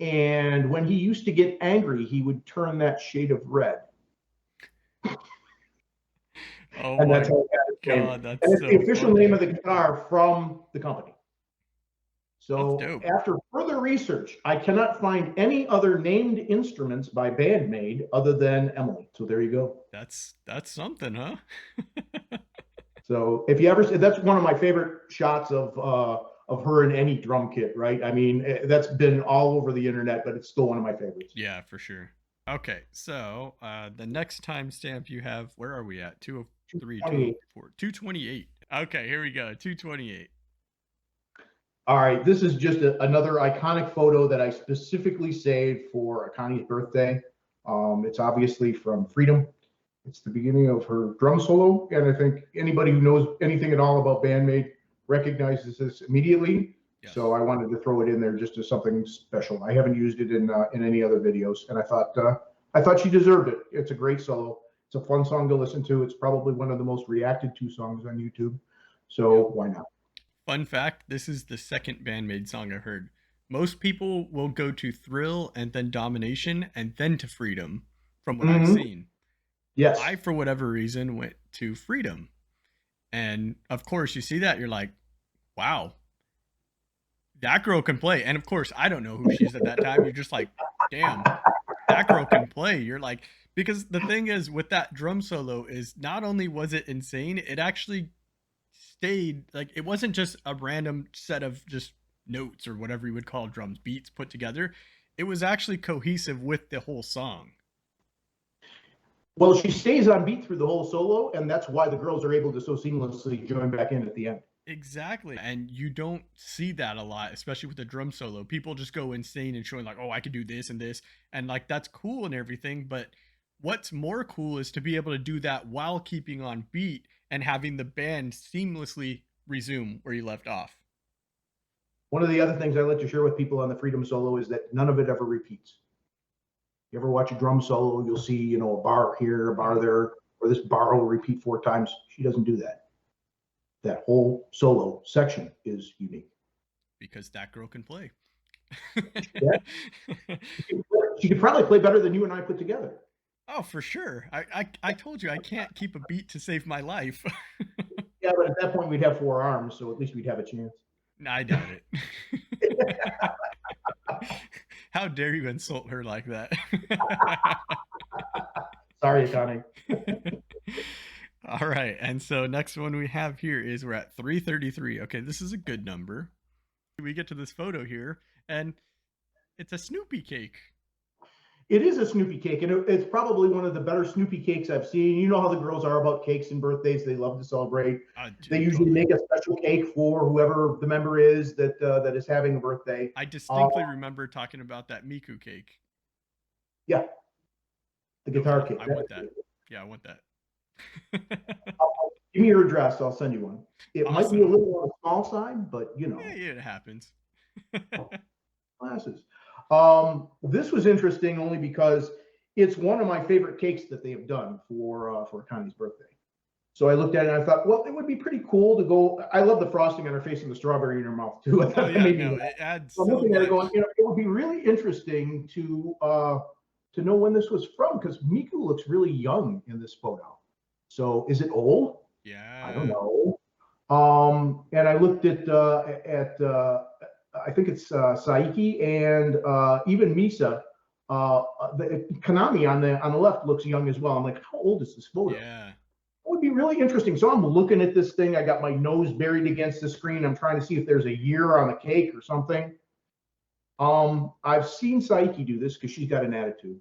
[SPEAKER 2] And when he used to get angry, he would turn that shade of red.
[SPEAKER 1] Oh
[SPEAKER 2] and
[SPEAKER 1] my
[SPEAKER 2] that's how it got
[SPEAKER 1] God, that's
[SPEAKER 2] and it's
[SPEAKER 1] so
[SPEAKER 2] the official
[SPEAKER 1] funny.
[SPEAKER 2] name of the guitar from the company.
[SPEAKER 1] That's
[SPEAKER 2] So
[SPEAKER 1] dope.
[SPEAKER 2] after further research, I cannot find any other named instruments by BAND-MAID other than Emily. So there you go.
[SPEAKER 1] That's something, huh?
[SPEAKER 2] So if you ever, that's one of my favorite shots of her in any drum kit, right? I mean, that's been all over the internet, but it's still one of my favorites.
[SPEAKER 1] Yeah, for sure. Okay, so the next timestamp you have, where are we at? 203, 204, 228. Okay, here we go, 228.
[SPEAKER 2] All right, this is just another iconic photo that I specifically saved for Akane's birthday. It's obviously from Freedom. It's the beginning of her drum solo, and I think anybody who knows anything at all about BAND-MAID recognizes this immediately. Yes. So I wanted to throw it in there just as something special. I haven't used it in any other videos, and I thought she deserved it. It's a great solo. It's a fun song to listen to. It's probably one of the most reacted to songs on YouTube. So why not?
[SPEAKER 1] Fun fact, this is the second BAND-MAID song I've heard. Most people will go to Thrill and then Domination and then to Freedom, from what I've seen.
[SPEAKER 2] Yes.
[SPEAKER 1] I, for whatever reason, went to Freedom. And of course, you see that, you're like, wow, that girl can play. And of course, I don't know who she is at that time. You're just like, damn, that girl can play. You're like, because the thing is with that drum solo is not only was it insane, it actually stayed, like, it wasn't just a random set of just notes or whatever you would call drums, beats put together. It was actually cohesive with the whole song.
[SPEAKER 2] Well, she stays on beat through the whole solo, and that's why the girls are able to so seamlessly join back in at the end.
[SPEAKER 1] Exactly. And you don't see that a lot, especially with the drum solo. People just go insane and showing like, oh, I could do this and this. And like, that's cool and everything. But what's more cool is to be able to do that while keeping on beat and having the band seamlessly resume where you left off.
[SPEAKER 2] One of the other things I like to share with people on the Freedom solo is that none of it ever repeats. You ever watch a drum solo, you'll see, you know, a bar here, a bar there, or this bar will repeat 4 times. She doesn't do that. That whole solo section is unique.
[SPEAKER 1] Because that girl can play.
[SPEAKER 2] She could probably play better than you and I put together.
[SPEAKER 1] Oh, for sure. I told you I can't keep a beat to save my life.
[SPEAKER 2] Yeah, but at that point we'd have 4 arms, so at least we'd have a chance.
[SPEAKER 1] I doubt it. How dare you insult her like that?
[SPEAKER 2] Sorry, Akane.
[SPEAKER 1] All right, and so next one we have here is we're at 333. Okay, this is a good number. We get to this photo here, and it's a Snoopy cake.
[SPEAKER 2] It is a Snoopy cake, and it's probably one of the better Snoopy cakes I've seen. You know how the girls are about cakes and birthdays. They love to celebrate. They usually make a special cake for whoever the member is that is having a birthday.
[SPEAKER 1] I distinctly remember talking about that Miku cake.
[SPEAKER 2] Yeah. The guitar cake.
[SPEAKER 1] I want that. Yeah, I want that.
[SPEAKER 2] Give me your address. I'll send you one. It might be a little on the small side, but you know.
[SPEAKER 1] Yeah, it happens.
[SPEAKER 2] Glasses. This was interesting only because it's one of my favorite cakes that they have done for Akane's birthday. So I looked at it and I thought, well, it would be pretty cool to go. I love the frosting on her face and the strawberry in her mouth too.
[SPEAKER 1] Oh, yeah, no, it adds.
[SPEAKER 2] So I'm looking at it going, you know, it would be really interesting to know when this was from, because Miku looks really young in this photo. So is it old?
[SPEAKER 1] Yeah.
[SPEAKER 2] I don't know. And I looked at I think it's Saiki and even Misa. The Konami on the left looks young as well. I'm like, how old is this photo?
[SPEAKER 1] Yeah.
[SPEAKER 2] It would be really interesting. So I'm looking at this thing. I got my nose buried against the screen. I'm trying to see if there's a year on the cake or something. I've seen Saiki do this because she's got an attitude.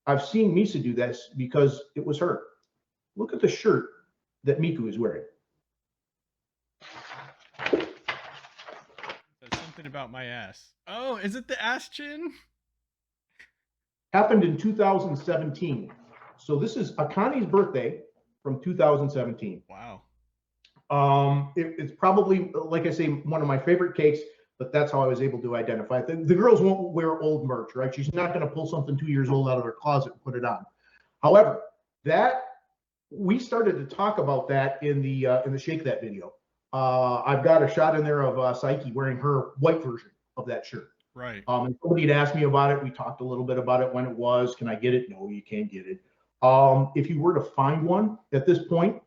[SPEAKER 2] I've seen Misa do this because it was her. Look at the shirt that Miku is wearing.
[SPEAKER 1] That's something about my ass. Oh, is it the ass chin?
[SPEAKER 2] Happened in 2017. So this is Akane's birthday from 2017.
[SPEAKER 1] Wow.
[SPEAKER 2] It's probably, like I say, one of my favorite cakes, but that's how I was able to identify it. The girls won't wear old merch, right? She's not going to pull something 2 years old out of her closet and put it on. However, that we started to talk about that in the Shake That video. I've got a shot in there of Saiki wearing her white version of that shirt.
[SPEAKER 1] Right.
[SPEAKER 2] And somebody had asked me about it. We talked a little bit about it when it was. Can I get it? No, you can't get it. If you were to find one at this point,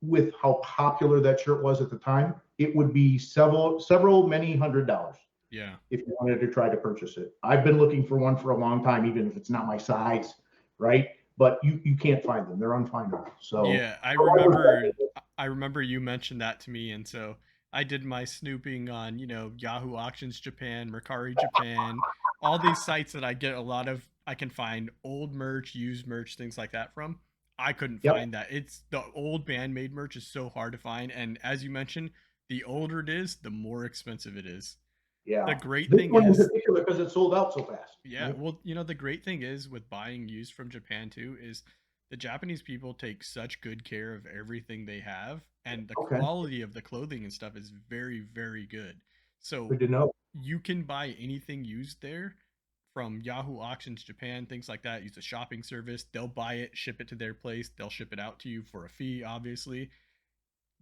[SPEAKER 2] with how popular that shirt was at the time, it would be many $100s.
[SPEAKER 1] Yeah.
[SPEAKER 2] If you wanted to try to purchase it. I've been looking for one for a long time, even if it's not my size, right? But you can't find them. They're unfindable. So
[SPEAKER 1] yeah, I remember you mentioned that to me, and so I did my snooping on, Yahoo Auctions Japan, Mercari Japan, all these sites that I get a lot of. I can find old merch, used merch, things like that from. I couldn't find that. It's the old BAND-MAID merch is so hard to find, and as you mentioned, the older it is, the more expensive it is.
[SPEAKER 2] Yeah.
[SPEAKER 1] The great
[SPEAKER 2] This
[SPEAKER 1] thing
[SPEAKER 2] one
[SPEAKER 1] is,
[SPEAKER 2] in particular, because it sold out so fast.
[SPEAKER 1] yeah,
[SPEAKER 2] right?
[SPEAKER 1] well, the great thing is with buying used from Japan too is the Japanese people take such good care of everything they have, and the
[SPEAKER 2] Okay.
[SPEAKER 1] quality of the clothing and stuff is very, very good. So
[SPEAKER 2] Good to know.
[SPEAKER 1] you can buy anything used there from Yahoo Auctions Japan, things like that. Use a shopping service. They'll buy it, ship it to their place. They'll ship it out to you for a fee, obviously.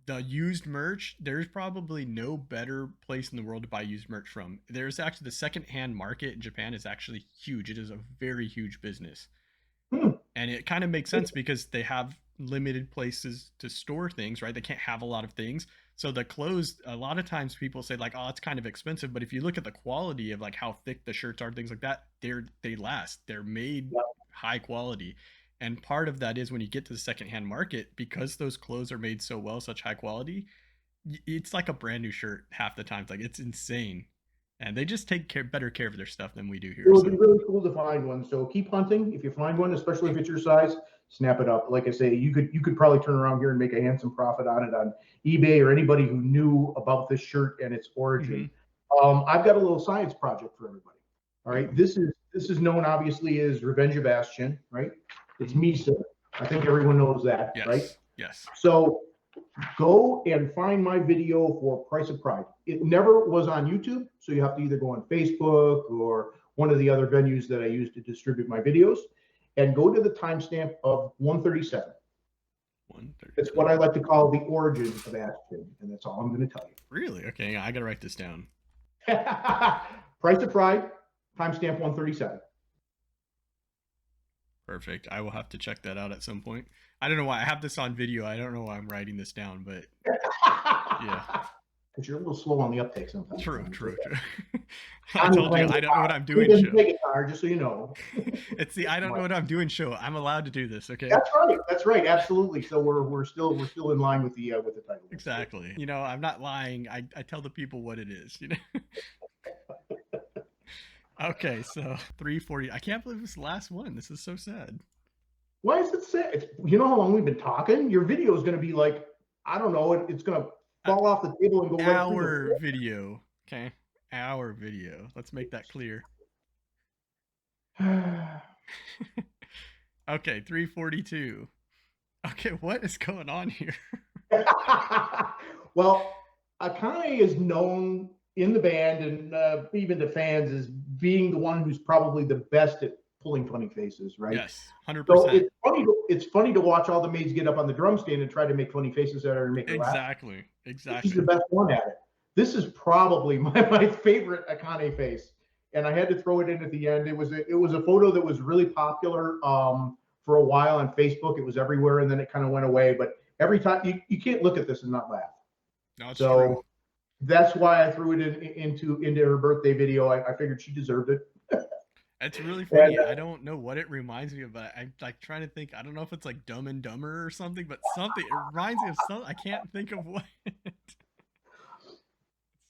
[SPEAKER 1] The used merch, there's probably no better place in the world to buy used merch from. There's actually the secondhand market in Japan is actually huge. It is a very huge business. And it kind of makes sense because they have limited places to store things, right? They can't have a lot of things. So the clothes, a lot of times people say like, oh, it's kind of expensive. But if you look at the quality of like how thick the shirts are, things like that, they last. They're made high quality. And part of that is when you get to the secondhand market, because those clothes are made so well, such high quality, it's like a brand new shirt half the time. Like it's insane. And they just take better care of their stuff than we do here.
[SPEAKER 2] It would be really cool to find one. So keep hunting. If you find one, especially if it's your size, snap it up. Like I say, you could probably turn around here and make a handsome profit on it on eBay or anybody who knew about this shirt and its origin. I've got a little science project for everybody. All right. This is known obviously as Revenge of Bastion, right? It's Misa. I think everyone knows that, right?
[SPEAKER 1] Yes.
[SPEAKER 2] So go and find my video for Price of Pride. It never was on YouTube, so you have to either go on Facebook or one of the other venues that I use to distribute my videos, and go to the timestamp of 137. 137. It's what I like to call the origin of Aspen, and that's all I'm going to tell you.
[SPEAKER 1] Really? Okay, I got to write this down.
[SPEAKER 2] Price of Pride, timestamp 137.
[SPEAKER 1] Perfect. I will have to check that out at some point. I don't know why I have this on video. I don't know why I'm writing this down, but yeah.
[SPEAKER 2] Because you're a little slow on the uptake sometimes.
[SPEAKER 1] True. I told you I don't know what I'm doing. Show.
[SPEAKER 2] Guitar, just so you know.
[SPEAKER 1] It's the I don't know what I'm doing show. I'm allowed to do this. Okay.
[SPEAKER 2] That's right. Absolutely. So we're still in line with the title.
[SPEAKER 1] Exactly. I'm not lying. I tell the people what it is. Okay, so 340. I can't believe this is the last one. This is so sad.
[SPEAKER 2] Why is it sad? You know how long we've been talking? Your video is going to be like, I don't know, it's going to fall off the table and go right through
[SPEAKER 1] our video. Okay, our video. Let's make that clear. Okay, 342. Okay, what is going on here?
[SPEAKER 2] Well, Akane is known in the band and even to fans as being the one who's probably the best at pulling funny faces, right?
[SPEAKER 1] Yes, 100%.
[SPEAKER 2] So it's funny to watch all the maids get up on the drum stand and try to make funny faces at her and make her laugh.
[SPEAKER 1] Exactly.
[SPEAKER 2] She's the best one at it. This is probably my favorite Akane face, and I had to throw it in at the end. It was a photo that was really popular for a while on Facebook. It was everywhere, and then it kind of went away. But every time you can't look at this and not laugh.
[SPEAKER 1] No, it's true.
[SPEAKER 2] That's why I threw it into her birthday video. I figured she deserved it.
[SPEAKER 1] It's really
[SPEAKER 2] And
[SPEAKER 1] funny. I don't know what it reminds me of, but I'm like trying to think. I don't know if it's like Dumb and Dumber or something, but something. It reminds me of something. I can't think of what.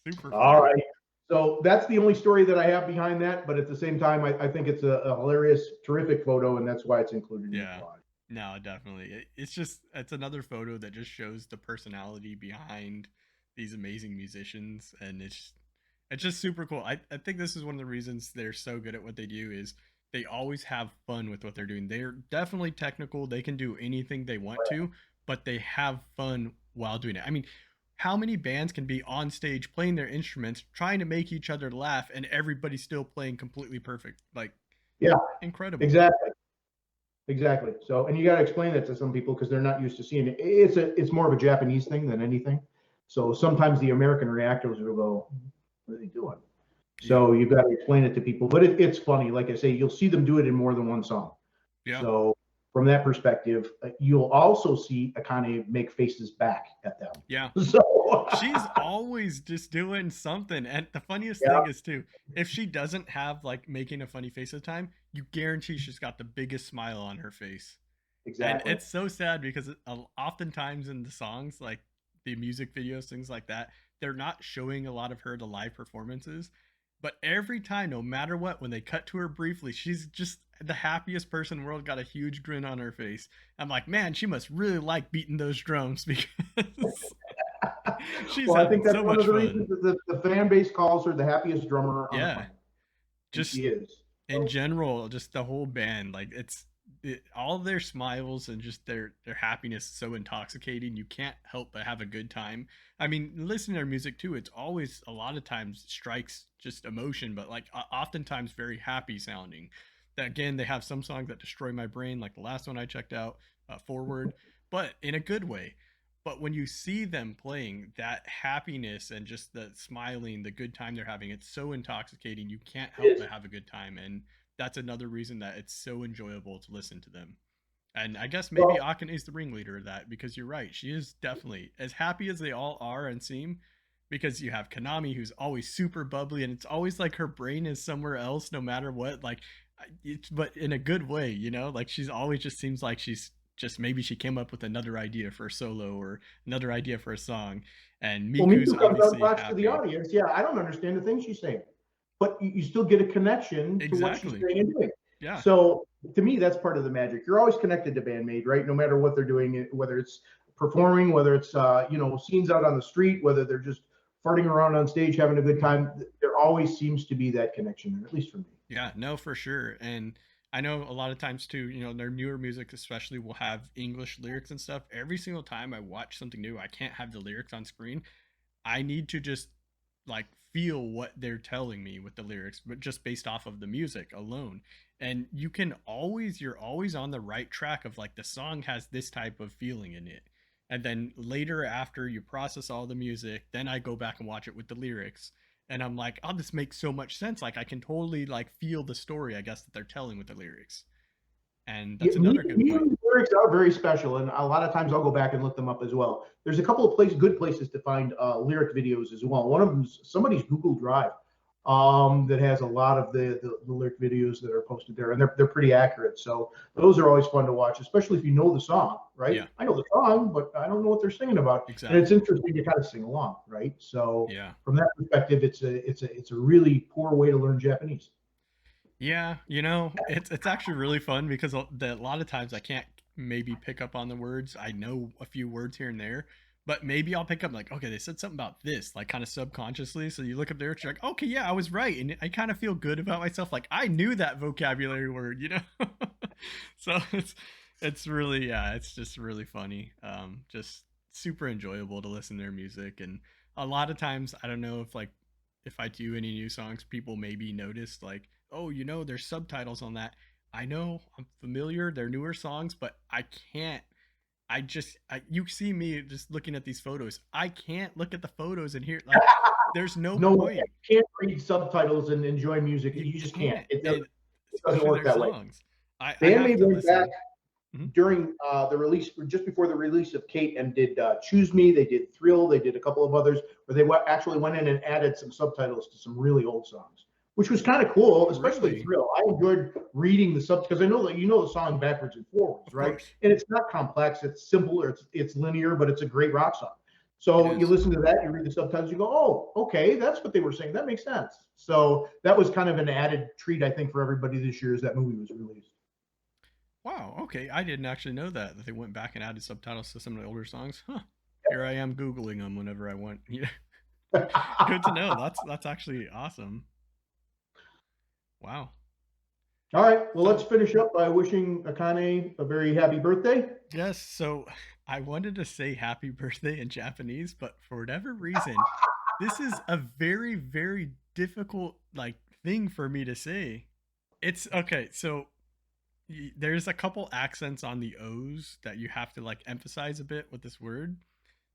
[SPEAKER 1] It's super
[SPEAKER 2] all
[SPEAKER 1] funny.
[SPEAKER 2] right. So that's the only story that I have behind that. But at the same time, I think it's a hilarious, terrific photo, and that's why it's included in the
[SPEAKER 1] Yeah.
[SPEAKER 2] collage.
[SPEAKER 1] No, definitely. It's just it's another photo that just shows the personality behind these amazing musicians, and it's just super cool. I think this is one of the reasons they're so good at what they do is they always have fun with what they're doing. They're definitely technical. They can do anything they want to, but they have fun while doing it. I mean, how many bands can be on stage playing their instruments, trying to make each other laugh, and everybody's still playing completely perfect? Like,
[SPEAKER 2] Yeah,
[SPEAKER 1] incredible.
[SPEAKER 2] exactly. Exactly. So, and you got to explain that to some people because they're not used to seeing it. It's more of a Japanese thing than anything. So sometimes the American reactors will go, "What are they doing?"
[SPEAKER 1] Yeah.
[SPEAKER 2] So you got to explain it to people. But it's funny. Like I say, you'll see them do it in more than one song.
[SPEAKER 1] Yeah.
[SPEAKER 2] So from that perspective, you'll also see Akane make faces back at them.
[SPEAKER 1] Yeah.
[SPEAKER 2] So
[SPEAKER 1] She's always just doing something. And the funniest
[SPEAKER 2] yeah,
[SPEAKER 1] thing is too, if she doesn't have like making a funny face at the time, you guarantee she's got the biggest smile on her face. And
[SPEAKER 2] exactly.
[SPEAKER 1] it's so sad because oftentimes in the songs, like the music videos, things like that, they're not showing a lot of her the live performances. But every time, no matter what, when they cut to her briefly, she's just the happiest person in the world, got a huge grin on her face. I'm like, man, she must really like beating those drums because she's
[SPEAKER 2] Well, I think
[SPEAKER 1] having
[SPEAKER 2] that's
[SPEAKER 1] so
[SPEAKER 2] one of
[SPEAKER 1] much
[SPEAKER 2] the reasons
[SPEAKER 1] fun.
[SPEAKER 2] that the fan base calls her the happiest drummer on the
[SPEAKER 1] Yeah,
[SPEAKER 2] planet, and
[SPEAKER 1] just
[SPEAKER 2] she is.
[SPEAKER 1] in
[SPEAKER 2] So
[SPEAKER 1] general, just the whole band, like all their smiles and just their happiness is so intoxicating. You can't help but have a good time. I mean, listening to their music too, it's always a lot of times strikes just emotion, but like oftentimes very happy sounding. That again, they have some songs that destroy my brain, like the last one I checked out, Forward, but in a good way. But when you see them playing, that happiness and just the smiling, the good time they're having, it's so intoxicating. You can't
[SPEAKER 2] it
[SPEAKER 1] help
[SPEAKER 2] is.
[SPEAKER 1] but have a good time. And that's another reason that it's so enjoyable to listen to them. And I guess maybe
[SPEAKER 2] Well,
[SPEAKER 1] Akane is the ringleader of that because you're right. She is definitely as happy as they all are and seem. Because you have Konami, who's always super bubbly, and it's always like her brain is somewhere else, no matter what. Like, it's but in a good way, you know. Like she's always just seems like she's just maybe she came up with another idea for a solo or another idea for a song. And
[SPEAKER 2] Well,
[SPEAKER 1] Miku's
[SPEAKER 2] Miku comes out and
[SPEAKER 1] obviously
[SPEAKER 2] talks to the
[SPEAKER 1] happy.
[SPEAKER 2] audience. Yeah, I don't understand the things she's saying, but you still get a connection to what she's
[SPEAKER 1] Exactly.
[SPEAKER 2] saying and doing.
[SPEAKER 1] Yeah.
[SPEAKER 2] So to me, that's part of the magic. You're always connected to BAND-MAID, right? No matter what they're doing, whether it's performing, whether it's scenes out on the street, whether they're just farting around on stage having a good
[SPEAKER 1] Mhm.
[SPEAKER 2] time. There always seems to be that connection there, at least for me.
[SPEAKER 1] Yeah, no, for sure. And I know a lot of times too, their newer music especially will have English lyrics and stuff. Every single time I watch something new, I can't have the lyrics on screen. I need to just like feel what they're telling me with the lyrics, but just based off of the music alone. And you're always on the right track of like the song has this type of feeling in it. And then later, after you process all the music, then I go back and watch it with the lyrics. And I'm like, oh, this makes so much sense. Like I can totally like feel the story, I guess, that they're telling with the lyrics. And
[SPEAKER 2] Yeah,
[SPEAKER 1] that's another good point.
[SPEAKER 2] lyrics are very special, and a lot of times I'll go back and look them up as well. There's a couple of good places to find lyric videos as well. One of them is somebody's Google Drive that has a lot of the lyric videos that are posted there, and they're pretty accurate. So those are always fun to watch, especially if you know the song, right?
[SPEAKER 1] Yeah,
[SPEAKER 2] I know the song, but I don't know what they're singing about, and it's
[SPEAKER 1] exactly.
[SPEAKER 2] interesting to kind of sing along, right? So
[SPEAKER 1] Yeah.
[SPEAKER 2] from that perspective, it's a really poor way to learn Japanese.
[SPEAKER 1] Yeah, it's actually really fun because a lot of times I can't maybe pick up on the words. I know a few words here and there, but maybe I'll pick up like, okay, they said something about this, like kind of subconsciously. So you look up there, you're like, okay, yeah, I was right, and I kind of feel good about myself. Like I knew that vocabulary word. So it's really it's just really funny. Just super enjoyable to listen to their music, and a lot of times I don't know if I do any new songs, people maybe notice like, oh, there's subtitles on that. I know I'm familiar, they're newer songs, but I can't. You see me just looking at these photos. I can't look at the photos and hear like, there's no
[SPEAKER 2] No, you
[SPEAKER 1] point.
[SPEAKER 2] can't read subtibbles and enjoy music.
[SPEAKER 1] You
[SPEAKER 2] You just can't.
[SPEAKER 1] can't,
[SPEAKER 2] It
[SPEAKER 1] and
[SPEAKER 2] doesn't
[SPEAKER 1] especially
[SPEAKER 2] work
[SPEAKER 1] their
[SPEAKER 2] that way.
[SPEAKER 1] songs. I have
[SPEAKER 2] BAND-MAID
[SPEAKER 1] to
[SPEAKER 2] went back
[SPEAKER 1] listen. Mhm.
[SPEAKER 2] during the release, just before the release of Kate, and did Choose Me. They did Thrill. They did a couple of others where they actually went in and added some subtitles to some really old songs. which was kind of cool,
[SPEAKER 1] Oh,
[SPEAKER 2] especially
[SPEAKER 1] really?
[SPEAKER 2] Thrill. I enjoyed reading the subs because I know that you know the song backwards and forwards,
[SPEAKER 1] Of
[SPEAKER 2] right?
[SPEAKER 1] course.
[SPEAKER 2] And it's not complex, it's simple, or it's linear, but it's a great rock song.
[SPEAKER 1] It
[SPEAKER 2] So you
[SPEAKER 1] is.
[SPEAKER 2] listen to that, you read the subtitles, you go, oh, okay, that's what they were saying. That makes sense. So that was kind of an added treat, I think, for everybody this year as that movie was released.
[SPEAKER 1] Wow. Okay. I didn't actually know that they went back and added subtitles to some of the older songs. Huh. Here I am Googling them whenever I want. Yeah. Good to know. That's actually awesome. Wow.
[SPEAKER 2] All right, well, let's
[SPEAKER 1] So
[SPEAKER 2] finish up by wishing Akane a very happy birthday.
[SPEAKER 1] yes, so I wanted to say happy birthday in Japanese, but for whatever reason, this is a very, very difficult like thing for me to say. It's okay, so there's a couple accents on the O's that you have to like emphasize a bit with this word.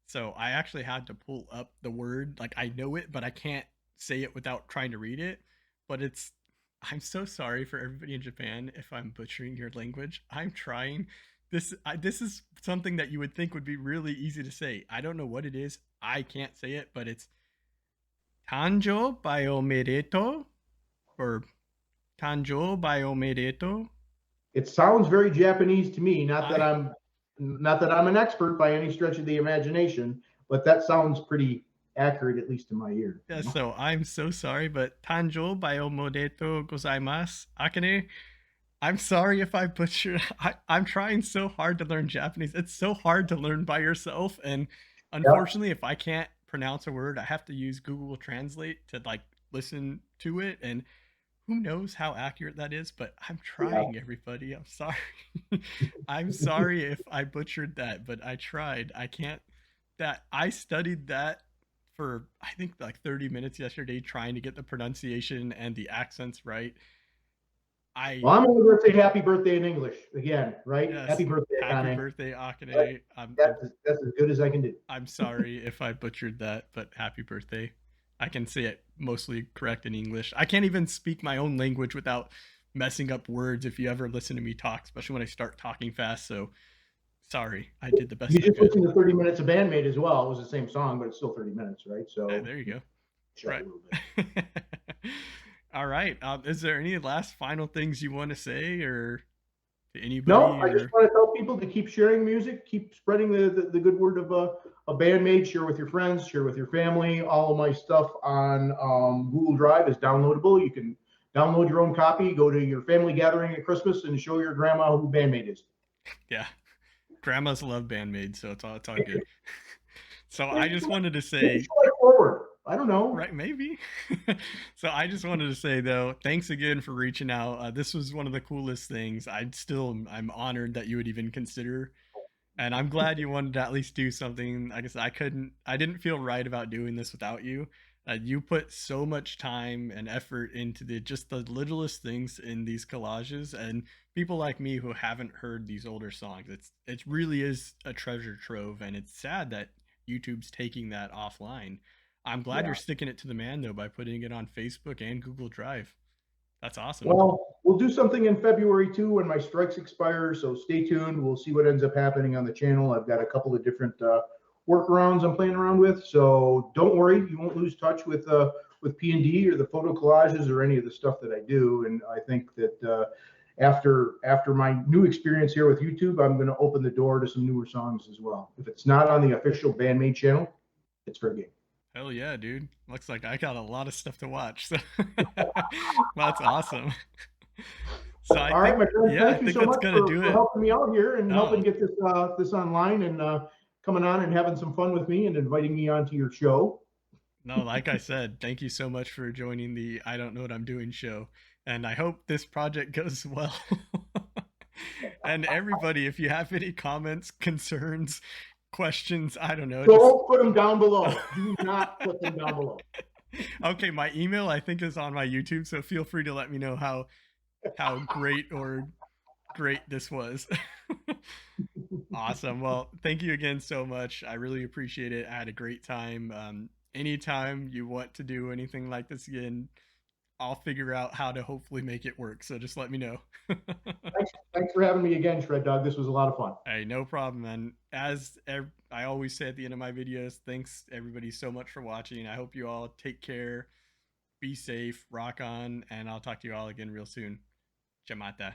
[SPEAKER 1] So I actually had to pull up the word. Like I know it, but I can't say it without trying to read it. But it's I'm so sorry for everybody in Japan if I'm butchering your language. I'm trying. This is something that you would think would be really easy to say. I don't know what it is. I can't say it, but it's Tanjo Biomedeto or Tanjo Biomedeto.
[SPEAKER 2] It sounds very Japanese to me.
[SPEAKER 1] I
[SPEAKER 2] Not that I'm an expert by any stretch of the imagination, but that sounds pretty accurate, at least to my ear.
[SPEAKER 1] Yeah, so I'm so sorry, but Tanjo Biomodeto Gozaimasu Akane. I'm sorry if I butchered. I'm trying so hard to learn Japanese. It's so hard to learn by yourself, and
[SPEAKER 2] Yep.
[SPEAKER 1] unfortunately, if I can't pronounce a word, I have to use Google Translate to like listen to it. And who knows how accurate that is? But I'm
[SPEAKER 2] Yeah.
[SPEAKER 1] trying, everybody. I'm sorry. I'm sorry if I butchered that, but I tried. I can't. That I studied that for I think like 30 minutes yesterday trying to get the pronunciation and the accents right. I
[SPEAKER 2] Well, I'm only going to say happy birthday in English again, right? Happy
[SPEAKER 1] Yes,
[SPEAKER 2] birthday,
[SPEAKER 1] happy
[SPEAKER 2] Akane.
[SPEAKER 1] birthday,
[SPEAKER 2] That,
[SPEAKER 1] Akane.
[SPEAKER 2] that's as good as I can do.
[SPEAKER 1] I'm sorry if I butchered that, but happy birthday. I can say it mostly correct in English. I can't even speak my own language without messing up words if you ever listen to me talk, especially when I start talking fast. So sorry, I did the
[SPEAKER 2] You
[SPEAKER 1] best I
[SPEAKER 2] just
[SPEAKER 1] could.
[SPEAKER 2] listened to 30 minutes of BAND-MAID as well. It was the same song, but it's still 30 minutes, right?
[SPEAKER 1] Hey,
[SPEAKER 2] So
[SPEAKER 1] there you go.
[SPEAKER 2] shut a
[SPEAKER 1] Right.
[SPEAKER 2] little bit.
[SPEAKER 1] All right. Is there any last final things you want to say or to
[SPEAKER 2] No,
[SPEAKER 1] anybody
[SPEAKER 2] I just
[SPEAKER 1] or
[SPEAKER 2] want to tell people to keep sharing music, keep spreading the good word of a BAND-MAID. Share with your friends, share with your family. All of my stuff on Google Drive is downloadable. You can download your own copy, go to your family gathering at Christmas, and show your grandma who BAND-MAID is.
[SPEAKER 1] yeah, grandmas love BAND-MAID, so it's all good. So I
[SPEAKER 2] Maybe
[SPEAKER 1] just wanted to
[SPEAKER 2] maybe
[SPEAKER 1] say,
[SPEAKER 2] show it forward. I don't know.
[SPEAKER 1] right, maybe. So I just wanted to say though, thanks again for reaching out. This was one of the coolest things. I'm honored that you would even consider, and I'm glad you wanted to at least do something. I guess I didn't feel right about doing this without you. You put so much time and effort into just the littlest things in these collages, and people like me who haven't heard these older songs, it really is a treasure trove, and it's sad that YouTube's taking that offline. I'm glad you're
[SPEAKER 2] Yeah.
[SPEAKER 1] sticking it to the man though by putting it on Facebook and Google Drive. That's awesome.
[SPEAKER 2] Well, we'll do something in February too when my strikes expire. So stay tuned. We'll see what ends up happening on the channel. I've got a couple of different workarounds I'm playing around with. So don't worry, you won't lose touch with P&D or the photo collages or any of the stuff that I do. And I think that after my new experience here with YouTube, I'm going to open the door to some newer songs as well. If it's not on the official BAND-MAID channel, it's fair game.
[SPEAKER 1] Hell yeah, dude. Looks like I got a lot of stuff to watch. So that's awesome. So
[SPEAKER 2] All right, my friend.
[SPEAKER 1] I
[SPEAKER 2] Thank you
[SPEAKER 1] think
[SPEAKER 2] so
[SPEAKER 1] that's
[SPEAKER 2] much
[SPEAKER 1] gonna do
[SPEAKER 2] for
[SPEAKER 1] it.
[SPEAKER 2] helping me out here and
[SPEAKER 1] Oh,
[SPEAKER 2] helping get this online and coming on and having some fun with me and inviting me onto your show.
[SPEAKER 1] no, like I said, thank you so much for joining the I Don't Know What I'm Doing show. And I hope this project goes well. And everybody, if you have any comments, concerns, questions, I don't know, just
[SPEAKER 2] Don't put them down below. Do not put them down below.
[SPEAKER 1] okay, my email I think is on my YouTube, so feel free to let me know how great or great this was. Awesome. Well, thank you again so much. I really appreciate it. I had a great time. Anytime you want to do anything like this again, I'll figure out how to hopefully make it work. So just let me know.
[SPEAKER 2] Thanks for having me again, Shreddawg. This was a lot of fun.
[SPEAKER 1] Hey, no problem, man. I always say at the end of my videos, thanks everybody so much for watching. I hope you all take care. be safe, rock on, and I'll talk to you all again real soon. Chamata.